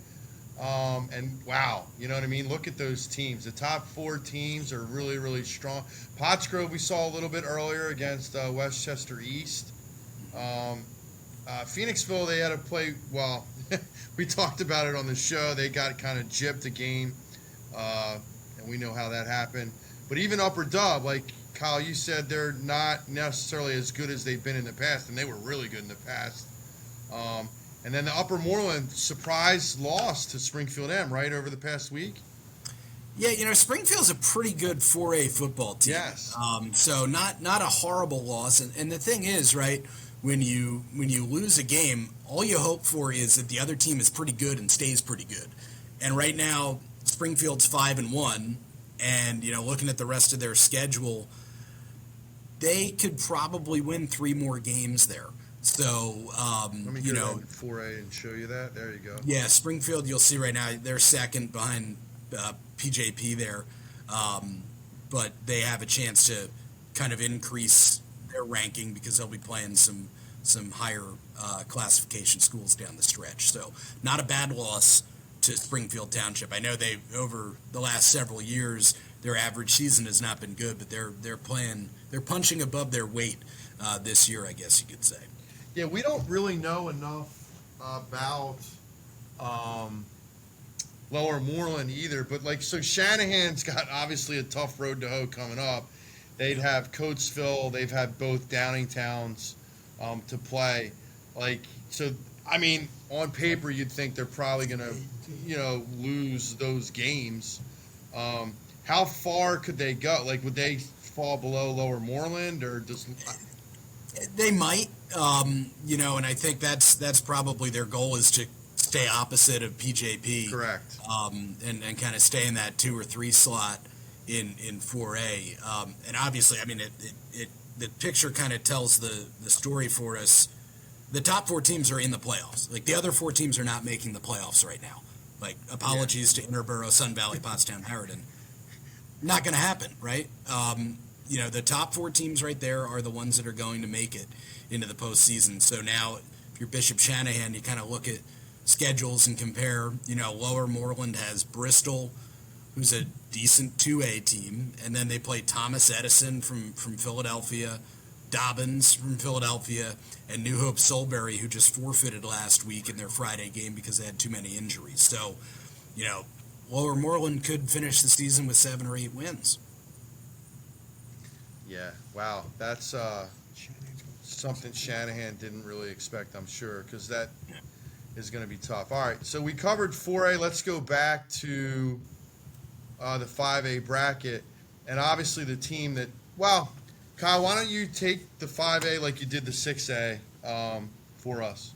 And wow, you know what I mean? Look at those teams. The top 4 teams are really, really strong. Pottsgrove we saw a little bit earlier against Westchester East. Phoenixville, they had to play, well, we talked about it on the show. They got kind of gypped a game, and we know how that happened. But even Upper Dub, like Kyle, you said, they're not necessarily as good as they've been in the past, and they were really good in the past. And then the Upper Moreland surprise loss to Springfield M, right, over the past week? Yeah, Springfield's a pretty good 4A football team. Yes. So not a horrible loss. And the thing is, right, when you lose a game, all you hope for is that the other team is pretty good and stays pretty good. And right now, Springfield's 5-1, and looking at the rest of their schedule, they could probably win 3 more games there. So, let me get on 4A and show you that. There you go. Yeah, Springfield, you'll see right now, they're second behind PJP there. But they have a chance to kind of increase their ranking because they'll be playing some higher classification schools down the stretch. So not a bad loss to Springfield Township. I know over the last several years, their average season has not been good, but they're punching above their weight this year, I guess you could say. Yeah, we don't really know enough about Lower Moreland either, but so Shanahan's got obviously a tough road to hoe coming up. They'd have Coatesville, they've had both Downingtowns to play. On paper you'd think they're probably going to, lose those games. How far could they go? Would they fall below Lower Moreland, or just? They might, and I think that's probably their goal, is to stay opposite of PJP. Correct. And kind of stay in that 2 or 3 slot in 4A. And obviously, the picture kind of tells the story for us. The top 4 teams are in the playoffs. The other 4 teams are not making the playoffs right now. Apologies to Interborough, Sun Valley, Pottstown, Harridan. Not going to happen, right? The top 4 teams right there are the ones that are going to make it into the postseason. So now, if you're Bishop Shanahan, you kind of look at schedules and compare. Lower Moreland has Bristol, who's a decent 2A team, and then they play Thomas Edison from Philadelphia, Dobbins from Philadelphia, and New Hope Solbury, who just forfeited last week in their Friday game because they had too many injuries. So, Lower Moreland could finish the season with 7 or 8 wins. Yeah, wow, that's something Shanahan didn't really expect, I'm sure, because that is going to be tough. All right, so we covered 4A. Let's go back to the 5A bracket, and obviously the team that, Kyle, why don't you take the 5A like you did the 6A for us?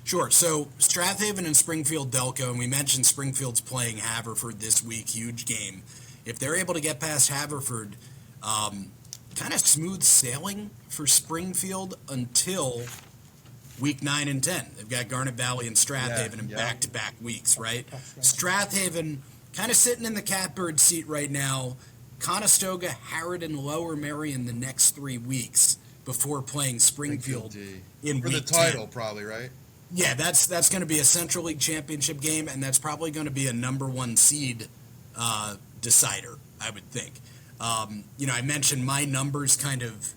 Sure. So Strathaven and Springfield Delco, and we mentioned Springfield's playing Haverford this week, huge game. If they're able to get past Haverford, kind of smooth sailing for Springfield until week 9 and 10. They've got Garnet Valley and Strathaven in back-to-back weeks, right? Strathaven kind of sitting in the catbird seat right now. Conestoga, Harridan, Lower Merion the next 3 weeks before playing Springfield in for week the title, 10. probably, right? Yeah, that's going to be a Central League championship game, and that's probably going to be a number 1 seed decider, I would think. I mentioned my numbers kind of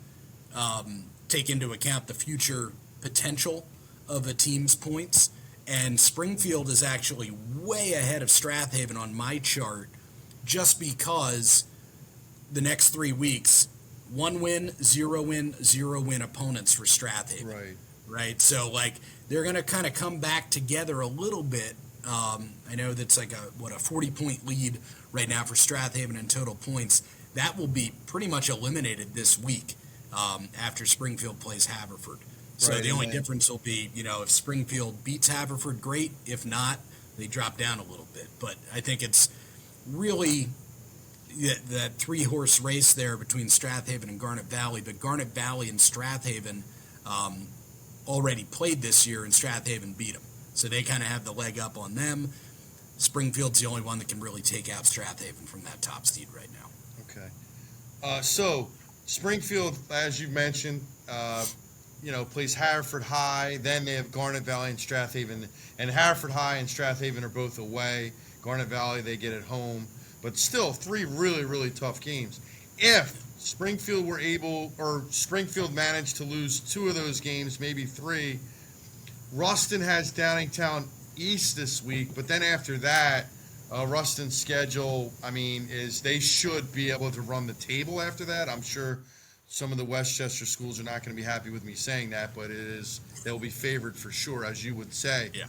take into account the future potential of a team's points. And Springfield is actually way ahead of Strathaven on my chart just because the next 3 weeks, 1 win, 0 win, 0 win opponents for Strathaven. Right. Right. So, like, they're going to kind of come back together a little bit. I know that's like a 40-point lead right now for Strathaven in total points. That will be pretty much eliminated this week after Springfield plays Haverford. So Right, the only and difference will be, if Springfield beats Haverford, great. If not, they drop down a little bit. But I think it's really that 3-horse race there between Strathaven and Garnet Valley. But Garnet Valley and Strathaven already played this year, and Strathaven beat them. So they kind of have the leg up on them. Springfield's the only one that can really take out Strathaven from that top seed right now. Okay. So Springfield, as you mentioned, plays Haverford High. Then they have Garnet Valley and Strathaven. And Haverford High and Strathaven are both away. Garnet Valley, they get at home. But still, 3 really, really tough games. If Springfield managed to lose 2 of those games, maybe 3, Ruston has Downingtown East this week. But then after that, Ruston's schedule, is they should be able to run the table after that. I'm sure some of the Westchester schools are not going to be happy with me saying that, but they'll be favored for sure, as you would say. Yeah.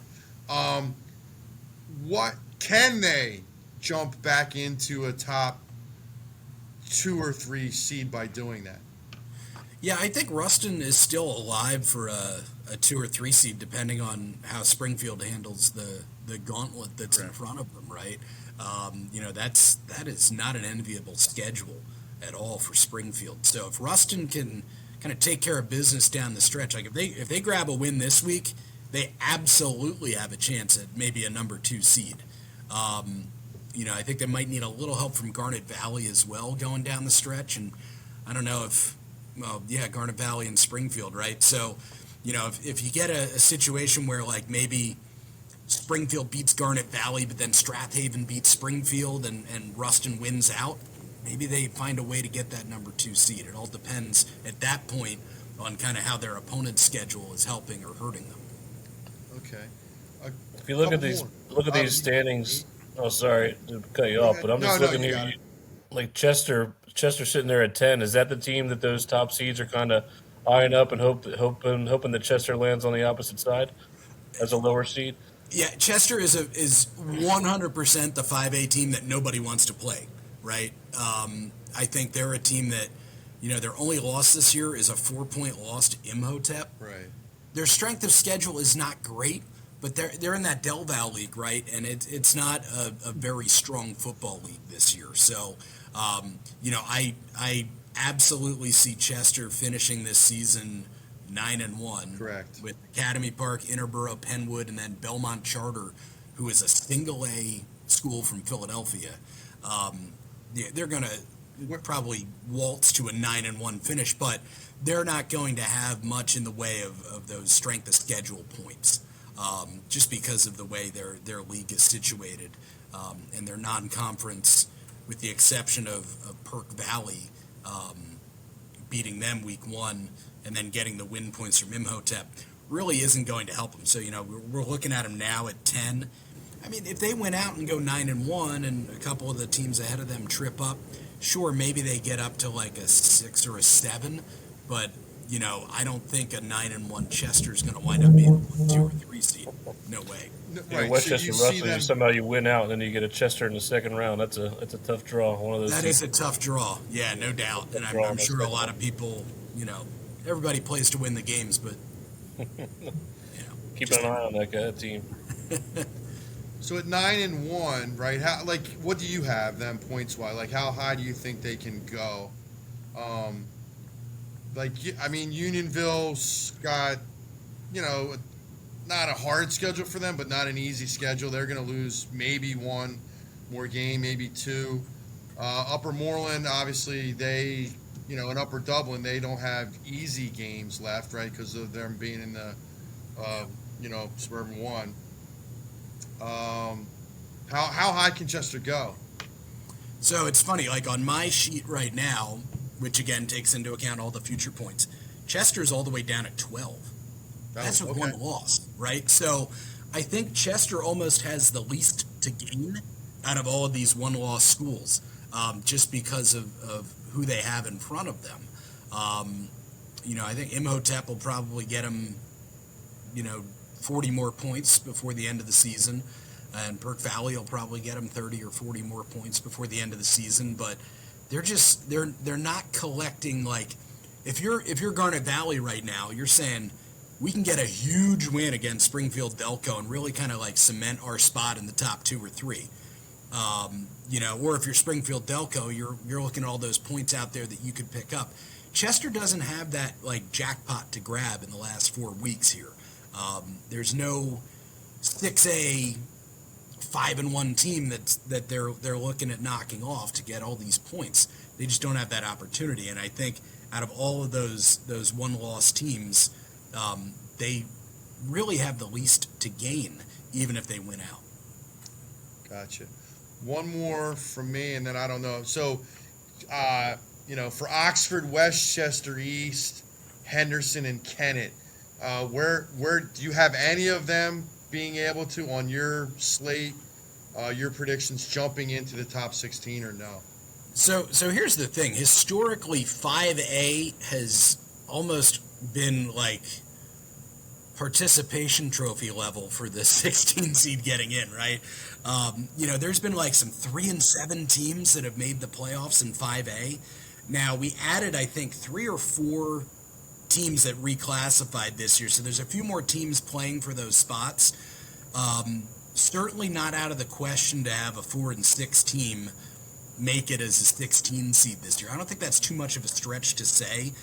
What can they jump back into a top 2 or 3 seed by doing that? Yeah, I think Ruston is still alive for a 2 or 3 seed, depending on how Springfield handles the gauntlet that's in front of them, right? That is not an enviable schedule at all for Springfield. So if Ruston can kind of take care of business down the stretch, like if they grab a win this week, they absolutely have a chance at maybe a number 2 seed. I think they might need a little help from Garnet Valley as well going down the stretch, and I don't know Garnet Valley and Springfield, right? So, if you get a situation where like maybe Springfield beats Garnet Valley, but then Strathaven beats Springfield and Ruston wins out, maybe they find a way to get that number 2 seed. It all depends at that point on kind of how their opponent's schedule is helping or hurting them. Okay. If you look at these standings, oh sorry to cut you off, but I'm just looking here. Like Chester sitting there at 10. Is that the team that those top seeds are kind of eyeing up and hoping that Chester lands on the opposite side as a lower seed? Yeah, Chester is 100% the 5A team that nobody wants to play, right? I think they're a team that, their only loss this year is a 4-point loss to Imhotep. Right. Their strength of schedule is not great, but they're in that Del Val League, right? And it's not a very strong football league this year. So, I absolutely see Chester finishing this season 9-1. Correct. With Academy Park, Interboro, Penwood, and then Belmont Charter, who is a single A school from Philadelphia. They're going to probably waltz to a 9-1 finish, but they're not going to have much in the way of those strength of schedule points, just because of the way their league is situated, and their non-conference, with the exception of Perk Valley, beating them week 1 and then getting the win points from Imhotep really isn't going to help them. So, we're looking at them now at 10. If they went out and go 9-1 and a couple of the teams ahead of them trip up, sure, maybe they get up to like a 6 or a 7, but, I don't think a 9-1 Chester is going to wind up being a 2 or 3 seed. No way. Right. Westchester Russell, somehow you win out, and then you get a Chester in the second round. That's a tough draw. One of those. That is a tough draw. Yeah, no doubt. And I'm sure a lot of people, everybody plays to win the games, but keep an eye on that team. So at 9-1, right? What do you have them points wise? Like, how high do you think they can go? Unionville's got, not a hard schedule for them, but not an easy schedule. They're going to lose maybe 1 more game, maybe 2. Upper Moreland, obviously, in Upper Dublin, they don't have easy games left, right, because of them being in the, Suburban 1. How high can Chester go? So it's funny, like on my sheet right now, which again takes into account all the future points, Chester's all the way down at 12. That's with okay. one loss, right? So I think Chester almost has the least to gain out of all of these one-loss schools, just because of who they have in front of them. I think Imhotep will probably get them, 40 more points before the end of the season, and Burke Valley will probably get them 30 or 40 more points before the end of the season. But they're not collecting, like, if you're Garnet Valley right now, you're saying we can get a huge win against Springfield Delco and really kind of like cement our spot in the top 2 or 3. Or if you're Springfield Delco, you're looking at all those points out there that you could pick up. Chester doesn't have that like jackpot to grab in the last 4 weeks here. There's no 6A 5-1 team that they're looking at knocking off to get all these points. They just don't have that opportunity. And I think out of all of those one-loss teams, they really have the least to gain, even if they win out. Gotcha. One more from me, and then I don't know. So, for Oxford, Westchester East, Henderson, and Kennett, where do you have any of them being able to, on your slate, your predictions, jumping into the top 16 or no? So here's the thing. Historically, 5A has almost been like participation trophy level for the 16 seed getting in, right? There's been like some 3-7 teams that have made the playoffs in 5A. Now, we added, I think, 3 or 4 teams that reclassified this year, so there's a few more teams playing for those spots. Certainly not out of the question to have a 4-6 team make it as a 16 seed this year. I don't think that's too much of a stretch to say.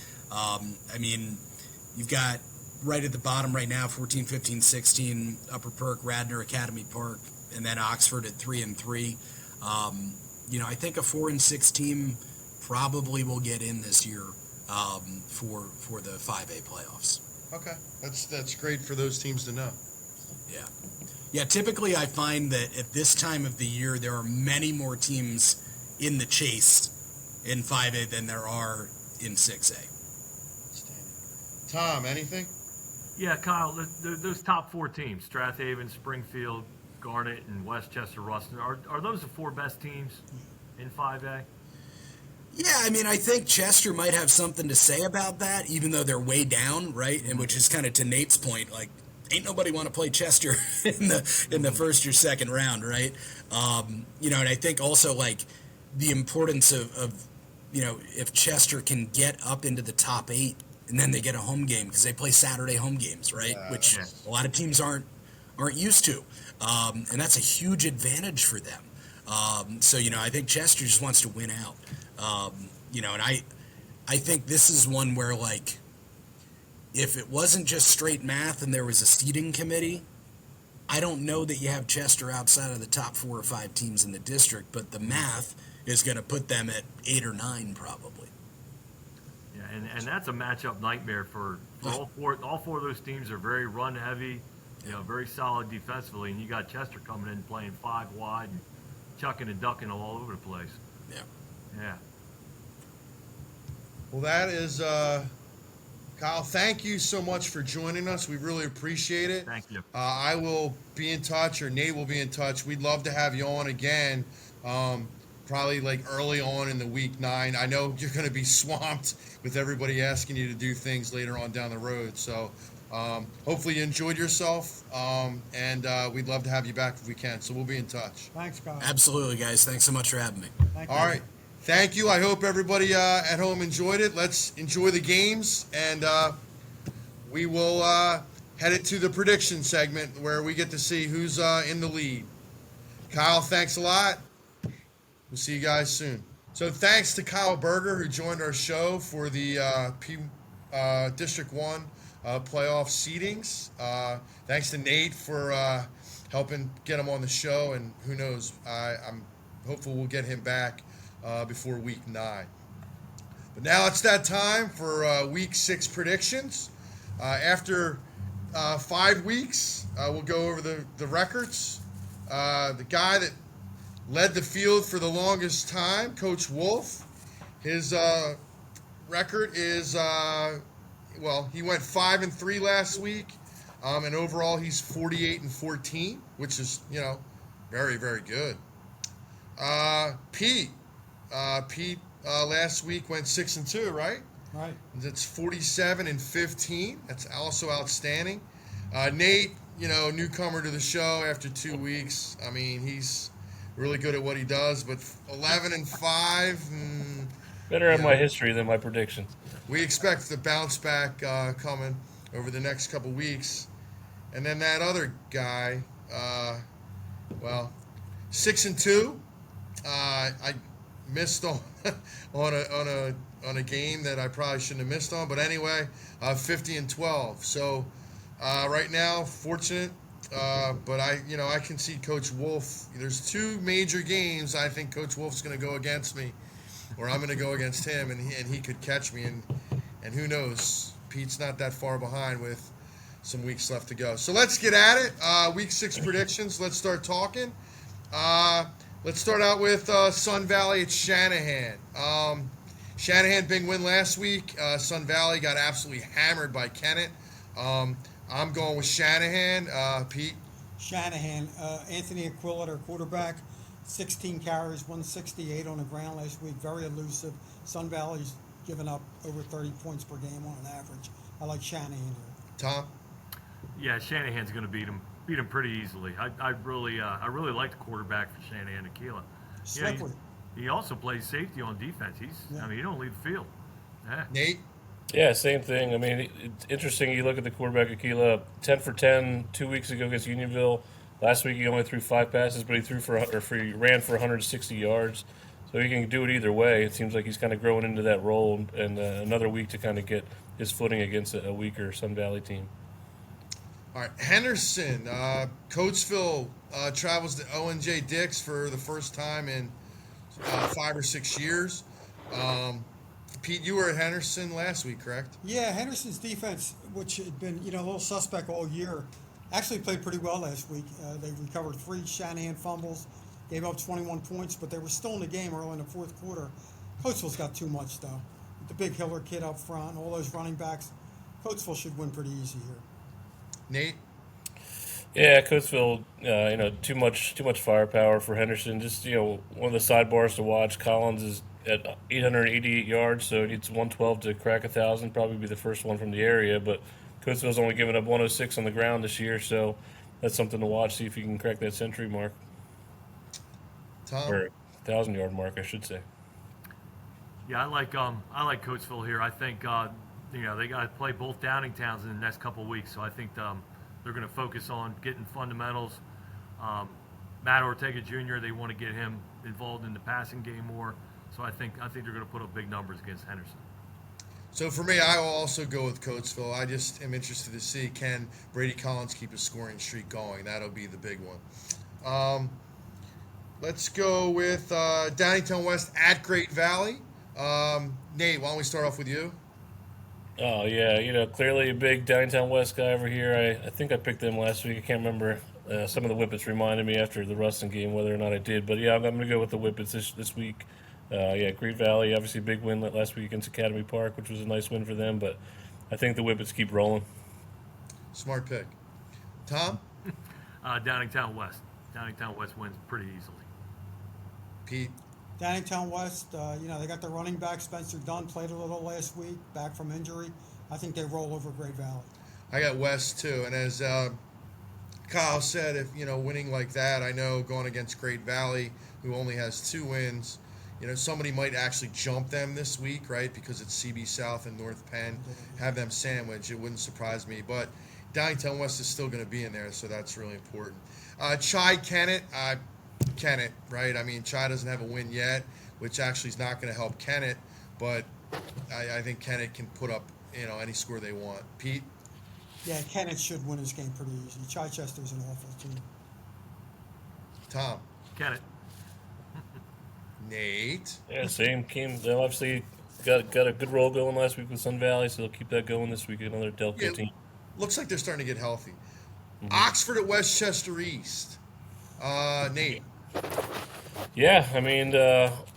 You've got right at the bottom right now, 14, 15, 16, Upper Perk, Radnor, Academy Park, and then Oxford at 3-3. I think a 4-6 team probably will get in this year for the 5A playoffs. Okay, that's great for those teams to know. Yeah. Typically, I find that at this time of the year, there are many more teams in the chase in 5A than there are in 6A. Tom, anything? Yeah, Kyle, those top 4 teams, Strathaven, Springfield, Garnet, and Westchester Ruston, are those the 4 best teams in 5A? Yeah, I think Chester might have something to say about that, even though they're way down, right? And which is kind of to Nate's point, like, ain't nobody want to play Chester in the first or second round, right? And I think also like the importance of if Chester can get up into the top 8 and then they get a home game because they play Saturday home games, right? Which a lot of teams aren't used to, and that's a huge advantage for them. I think Chester just wants to win out. And I think this is one where, like, if it wasn't just straight math and there was a seeding committee, I don't know that you have Chester outside of the top 4 or 5 teams in the district, but the math is going to put them at 8 or 9 probably. Yeah, and that's a matchup nightmare for all 4. All 4 of those teams are very run heavy, very solid defensively, and you got Chester coming in playing 5 wide and chucking and ducking all over the place. Yeah. Well, that is, Kyle, thank you so much for joining us. We really appreciate it. Thank you. I will be in touch, or Nate will be in touch. We'd love to have you on again, probably like early on in the week 9. I know you're going to be swamped with everybody asking you to do things later on down the road. So hopefully you enjoyed yourself, and we'd love to have you back if we can. So we'll be in touch. Thanks, Kyle. Absolutely, guys. Thanks so much for having me. Thank you. All right. Thank you. I hope everybody at home enjoyed it. Let's enjoy the games, and we will head it to the prediction segment where we get to see who's in the lead. Kyle, thanks a lot. We'll see you guys soon. So thanks to Kyle Berger, who joined our show for the District 1 playoff seedings. Thanks to Nate for helping get him on the show, and who knows, I'm hopeful we'll get him back before week 9. But now it's that time for week 6 predictions. After 5 weeks, we'll go over the records. The guy that led the field for the longest time, Coach Wolf, his record is he went 5-3 last week, and overall he's 48-14, which is very, very good. Pete last week went 6-2, right? Right. That's 47-15. That's also outstanding. Nate, newcomer to the show after 2 weeks. I mean, he's really good at what he does, but 11-5. Better have my history than my predictions. We expect the bounce back coming over the next couple weeks. And then that other guy, 6-2. I missed on on a game that I probably shouldn't have missed on, but anyway, 50-12. So right now, fortunate, but I can see Coach Wolf. There's two major games I think Coach Wolf's going to go against me, or I'm going to go against him, and he could catch me, and who knows? Pete's not that far behind with some weeks left to go. So let's get at it. Week 6 predictions. Let's start talking. Let's start out with Sun Valley at Shanahan. Shanahan, big win last week. Sun Valley got absolutely hammered by Kennett. I'm going with Shanahan. Pete? Shanahan, Anthony Aquila, their quarterback, 16 carries, 168 on the ground last week. Very elusive. Sun Valley's given up over 30 points per game on an average. I like Shanahan here. Tom? Yeah, Shanahan's going to beat him pretty easily. I really like the quarterback for Shanahan, Aquila. Slippery. He also plays safety on defense. He don't leave the field. Yeah. Nate? Yeah, same thing. I mean, it's interesting. You look at the quarterback, Aquila, 10 for 10 2 weeks ago against Unionville. Last week he only threw 5 passes, but he ran for 160 yards. So he can do it either way. It seems like he's kind of growing into that role, and another week to kind of get his footing against a weaker Sun Valley team. All right, Henderson. Coatesville travels to O&J Dix for the first time in 5 or 6 years. Pete, you were at Henderson last week, correct? Yeah, Henderson's defense, which had been a little suspect all year, actually played pretty well last week. They recovered 3 Shanahan fumbles, gave up 21 points, but they were still in the game early in the fourth quarter. Coatesville's got too much, though. With the big Hiller kid up front, all those running backs, Coatesville should win pretty easy here. Nate? Yeah, Coatesville, too much firepower for Henderson. Just, one of the sidebars to watch, Collins is at 888 yards, so he needs 112 to crack 1,000, probably be the first one from the area, but Coatesville's only given up 106 on the ground this year, so that's something to watch, see if he can crack that century mark. Tom? Or 1,000-yard mark, I should say. Yeah, I like Coatesville here. I think they got to play both Downingtowns in the next couple of weeks, so I think they're going to focus on getting fundamentals. Matt Ortega Jr., they want to get him involved in the passing game more. So I think they're going to put up big numbers against Henderson. So for me, I will also go with Coatesville. I just am interested to see, can Brady Collins keep his scoring streak going? That'll be the big one. Let's go with Downingtown West at Great Valley. Nate, why don't we start off with you? Oh, yeah, clearly a big Downingtown West guy over here. I think I picked them last week. I can't remember. Some of the Whippets reminded me after the Ruston game whether or not I did. But, yeah, I'm going to go with the Whippets this week. Great Valley, obviously a big win last week against Academy Park, which was a nice win for them. But I think the Whippets keep rolling. Smart pick. Tom? Downingtown West. Downingtown West wins pretty easily. Pete? Downingtown West, they got their running back, Spencer Dunn, played a little last week, back from injury. I think they roll over Great Valley. I got West, too. And as Kyle said, if, winning like that, I know going against Great Valley, who only has 2 wins, somebody might actually jump them this week, right? Because it's CB South and North Penn. Have them sandwich. It wouldn't surprise me. But Downingtown West is still going to be in there, so that's really important. Chi Kennett. Kennett, right? I mean, Chi doesn't have a win yet, which actually is not going to help Kennett. But I think Kennett can put up, any score they want. Pete? Yeah, Kennett should win this game pretty easy. Chichester's an awful team. Tom? Kennett. Nate? Yeah, same team. They obviously got a good roll going last week with Sun Valley, so they'll keep that going this week. Another Delco team. Looks like they're starting to get healthy. Oxford at Westchester East. Nate? Yeah, I mean,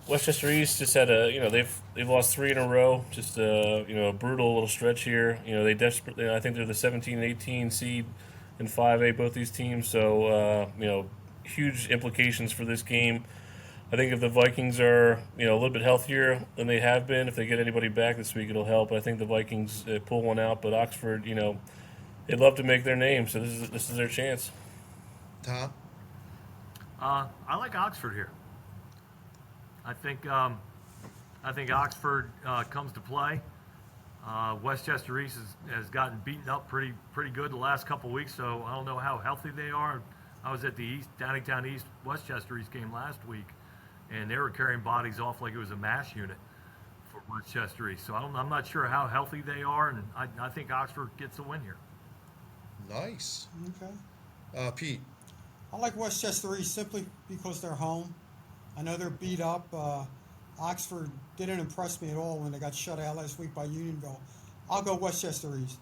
Westchester East just had they've lost three in a row. Just a brutal little stretch here. They desperately. I think they're the 17 and 18 seed in 5A, both these teams. So huge implications for this game. I think if the Vikings are a little bit healthier than they have been, if they get anybody back this week, it'll help. I think the Vikings pull one out, but Oxford, they'd love to make their name, so this is their chance. Tom? I like Oxford here. I think Oxford comes to play. Westchester East has gotten beaten up pretty good the last couple of weeks, so I don't know how healthy they are. I was at the Downingtown East Westchester East game last week, and they were carrying bodies off like it was a MASH unit for Westchester East. So I'm not sure how healthy they are, and I think Oxford gets a win here. Nice. Okay. Pete? I like Westchester East simply because they're home. I know they're beat up. Oxford didn't impress me at all when they got shut out last week by Unionville. I'll go Westchester East.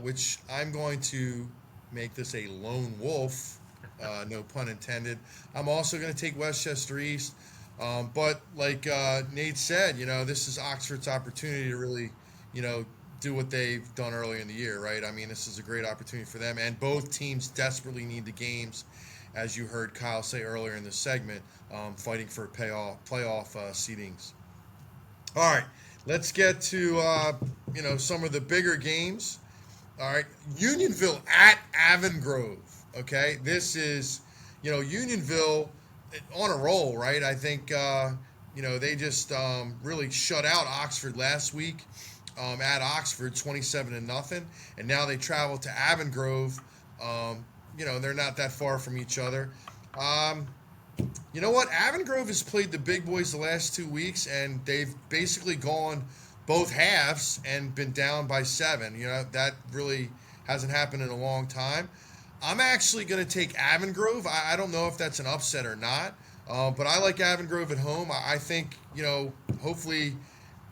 Which I'm going to make this a lone wolf, no pun intended. I'm also going to take Westchester East. But like Nate said, this is Oxford's opportunity to really, do what they've done earlier in the year, right? I mean, this is a great opportunity for them. And both teams desperately need the games, as you heard Kyle say earlier in the segment, fighting for playoff seedings. All right, let's get to, some of the bigger games. All right, Unionville at Avongrove. Okay, this is, Unionville on a roll, right? I think, they just really shut out Oxford last week at Oxford, 27-0, and now they travel to Avongrove. They're not that far from each other. You know what? Avongrove has played the big boys the last 2 weeks, and they've basically gone both halves and been down by 7. That really hasn't happened in a long time. I'm actually going to take Avongrove. I don't know if that's an upset or not, but I like Avongrove at home. I think, hopefully,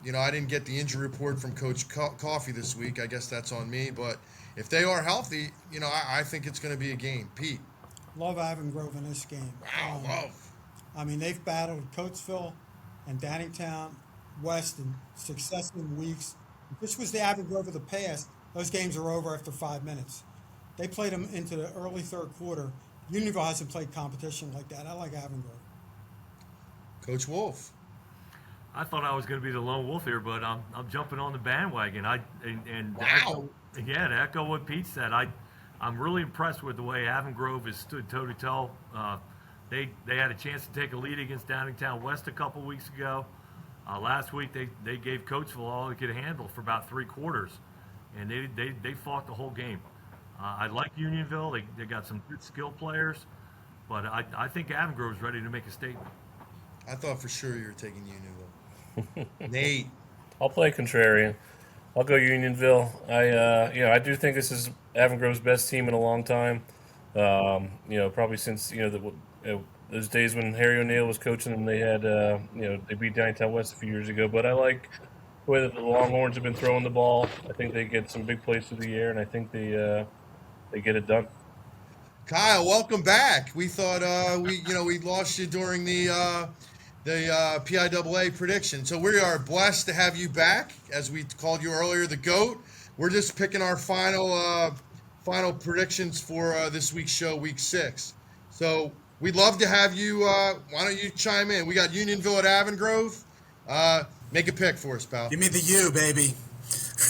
I didn't get the injury report from Coach Coffey this week. I guess that's on me. But if they are healthy, I think it's going to be a game. Pete? Love Avongrove in this game. Wow, love. I mean, they've battled Coatesville and Downingtown West in successive weeks. If this was the Avongrove of the past, those games are over after 5 minutes. They played them into the early third quarter. Unionville hasn't played competition like that. I like Avongrove. Coach Wolf? I thought I was going to be the lone wolf here, but I'm jumping on the bandwagon. Wow. To echo what Pete said, I'm really impressed with the way Avongrove has stood toe to toe. They had a chance to take a lead against Downingtown West a couple weeks ago. Last week they gave Coatesville all they could handle for about 3 quarters, and they fought the whole game. I like Unionville. They got some good skill players, but I think Avongrove's ready to make a statement. I thought for sure you were taking Unionville. Nate? I'll play contrarian. I'll go Unionville. I do think this is Avongrove's best team in a long time. Probably since those days when Harry O'Neill was coaching them, they had they beat Downingtown West a few years ago. But I like the way that the Longhorns have been throwing the ball. I think they get some big plays through the air, and I think they get it done. Kyle, welcome back. We thought we lost you during the PIAA prediction. So we are blessed to have you back, as we called you earlier, the GOAT. We're just picking our final predictions for this week's show, week 6. So we'd love to have you. Why don't you chime in? We got Unionville at Avongrove. Make a pick for us, pal. Give me the U, baby.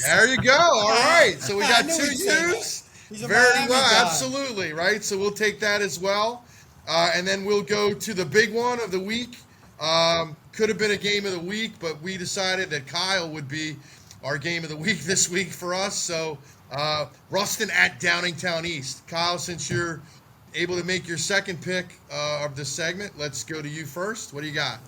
There you go. All right. So we got I knew 2 he'd say U's. He's a Very Miami well. guy. Absolutely. Right. So we'll take that as well. And then we'll go to the big one of the week. Could have been a game of the week, but we decided that Kyle would be our game of the week this week for us. So Ruston at Downingtown East. Kyle, since you're able to make your second pick of the segment, let's go to you first. What do you got?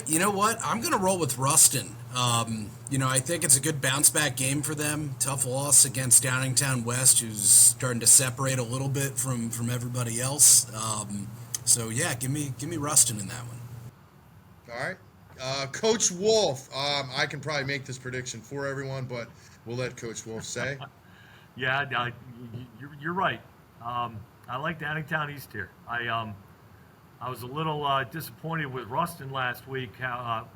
You know what? I'm going to roll with Ruston. I think it's a good bounce back game for them. Tough loss against Downingtown West, who's starting to separate a little bit from everybody else. Give me Ruston in that one. All right. Coach Wolf, I can probably make this prediction for everyone, but we'll let Coach Wolf say. Yeah, you're right. I like Downingtown East here. I'm I was a little disappointed with Ruston last week. How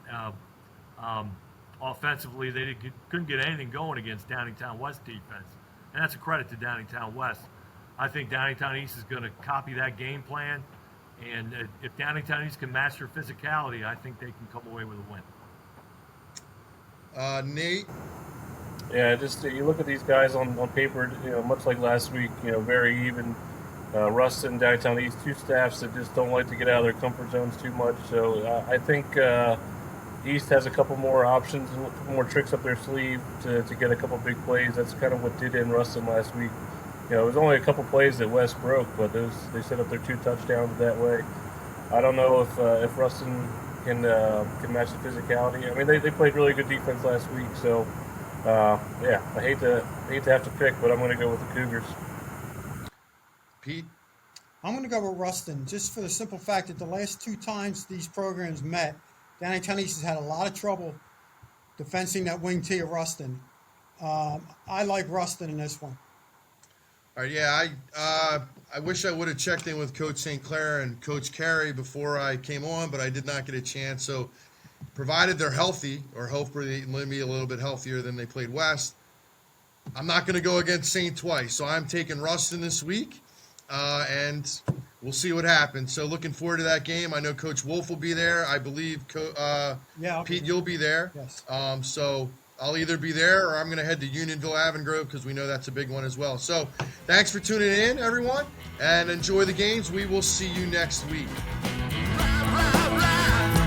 offensively they couldn't get anything going against Downingtown West defense, and that's a credit to Downingtown West. I think Downingtown East is going to copy that game plan, and if Downingtown East can match their physicality, I think they can come away with a win. Nate. Yeah, just you look at these guys on paper, much like last week, very even. Ruston, Downingtown East, two staffs that just don't like to get out of their comfort zones too much. So I think East has a couple more options and a couple more tricks up their sleeve to get a couple big plays. That's kind of what did in Ruston last week. It was only a couple plays that West broke, but they set up their 2 touchdowns that way. I don't know if Ruston can match the physicality. I mean, they played really good defense last week, so yeah, I hate to have to pick, but I'm going to go with the Cougars. Pete? I'm going to go with Ruston, just for the simple fact that the last 2 times these programs met, Downingtown East has had a lot of trouble defending that wing T of Ruston. I like Ruston in this one. All right, yeah, I wish I would have checked in with Coach St. Clair and Coach Carey before I came on, but I did not get a chance. So, provided they're healthy, or hopefully maybe a little bit healthier than they played West, I'm not going to go against St. twice. So I'm taking Ruston this week, and we'll see what happens. So looking forward to that game. I know Coach Wolf will be there. I believe Pete, you'll be there. Yes. So I'll either be there or I'm going to head to Unionville Avongrove because we know that's a big one as well. So thanks for tuning in, everyone, and enjoy the games. We will see you next week.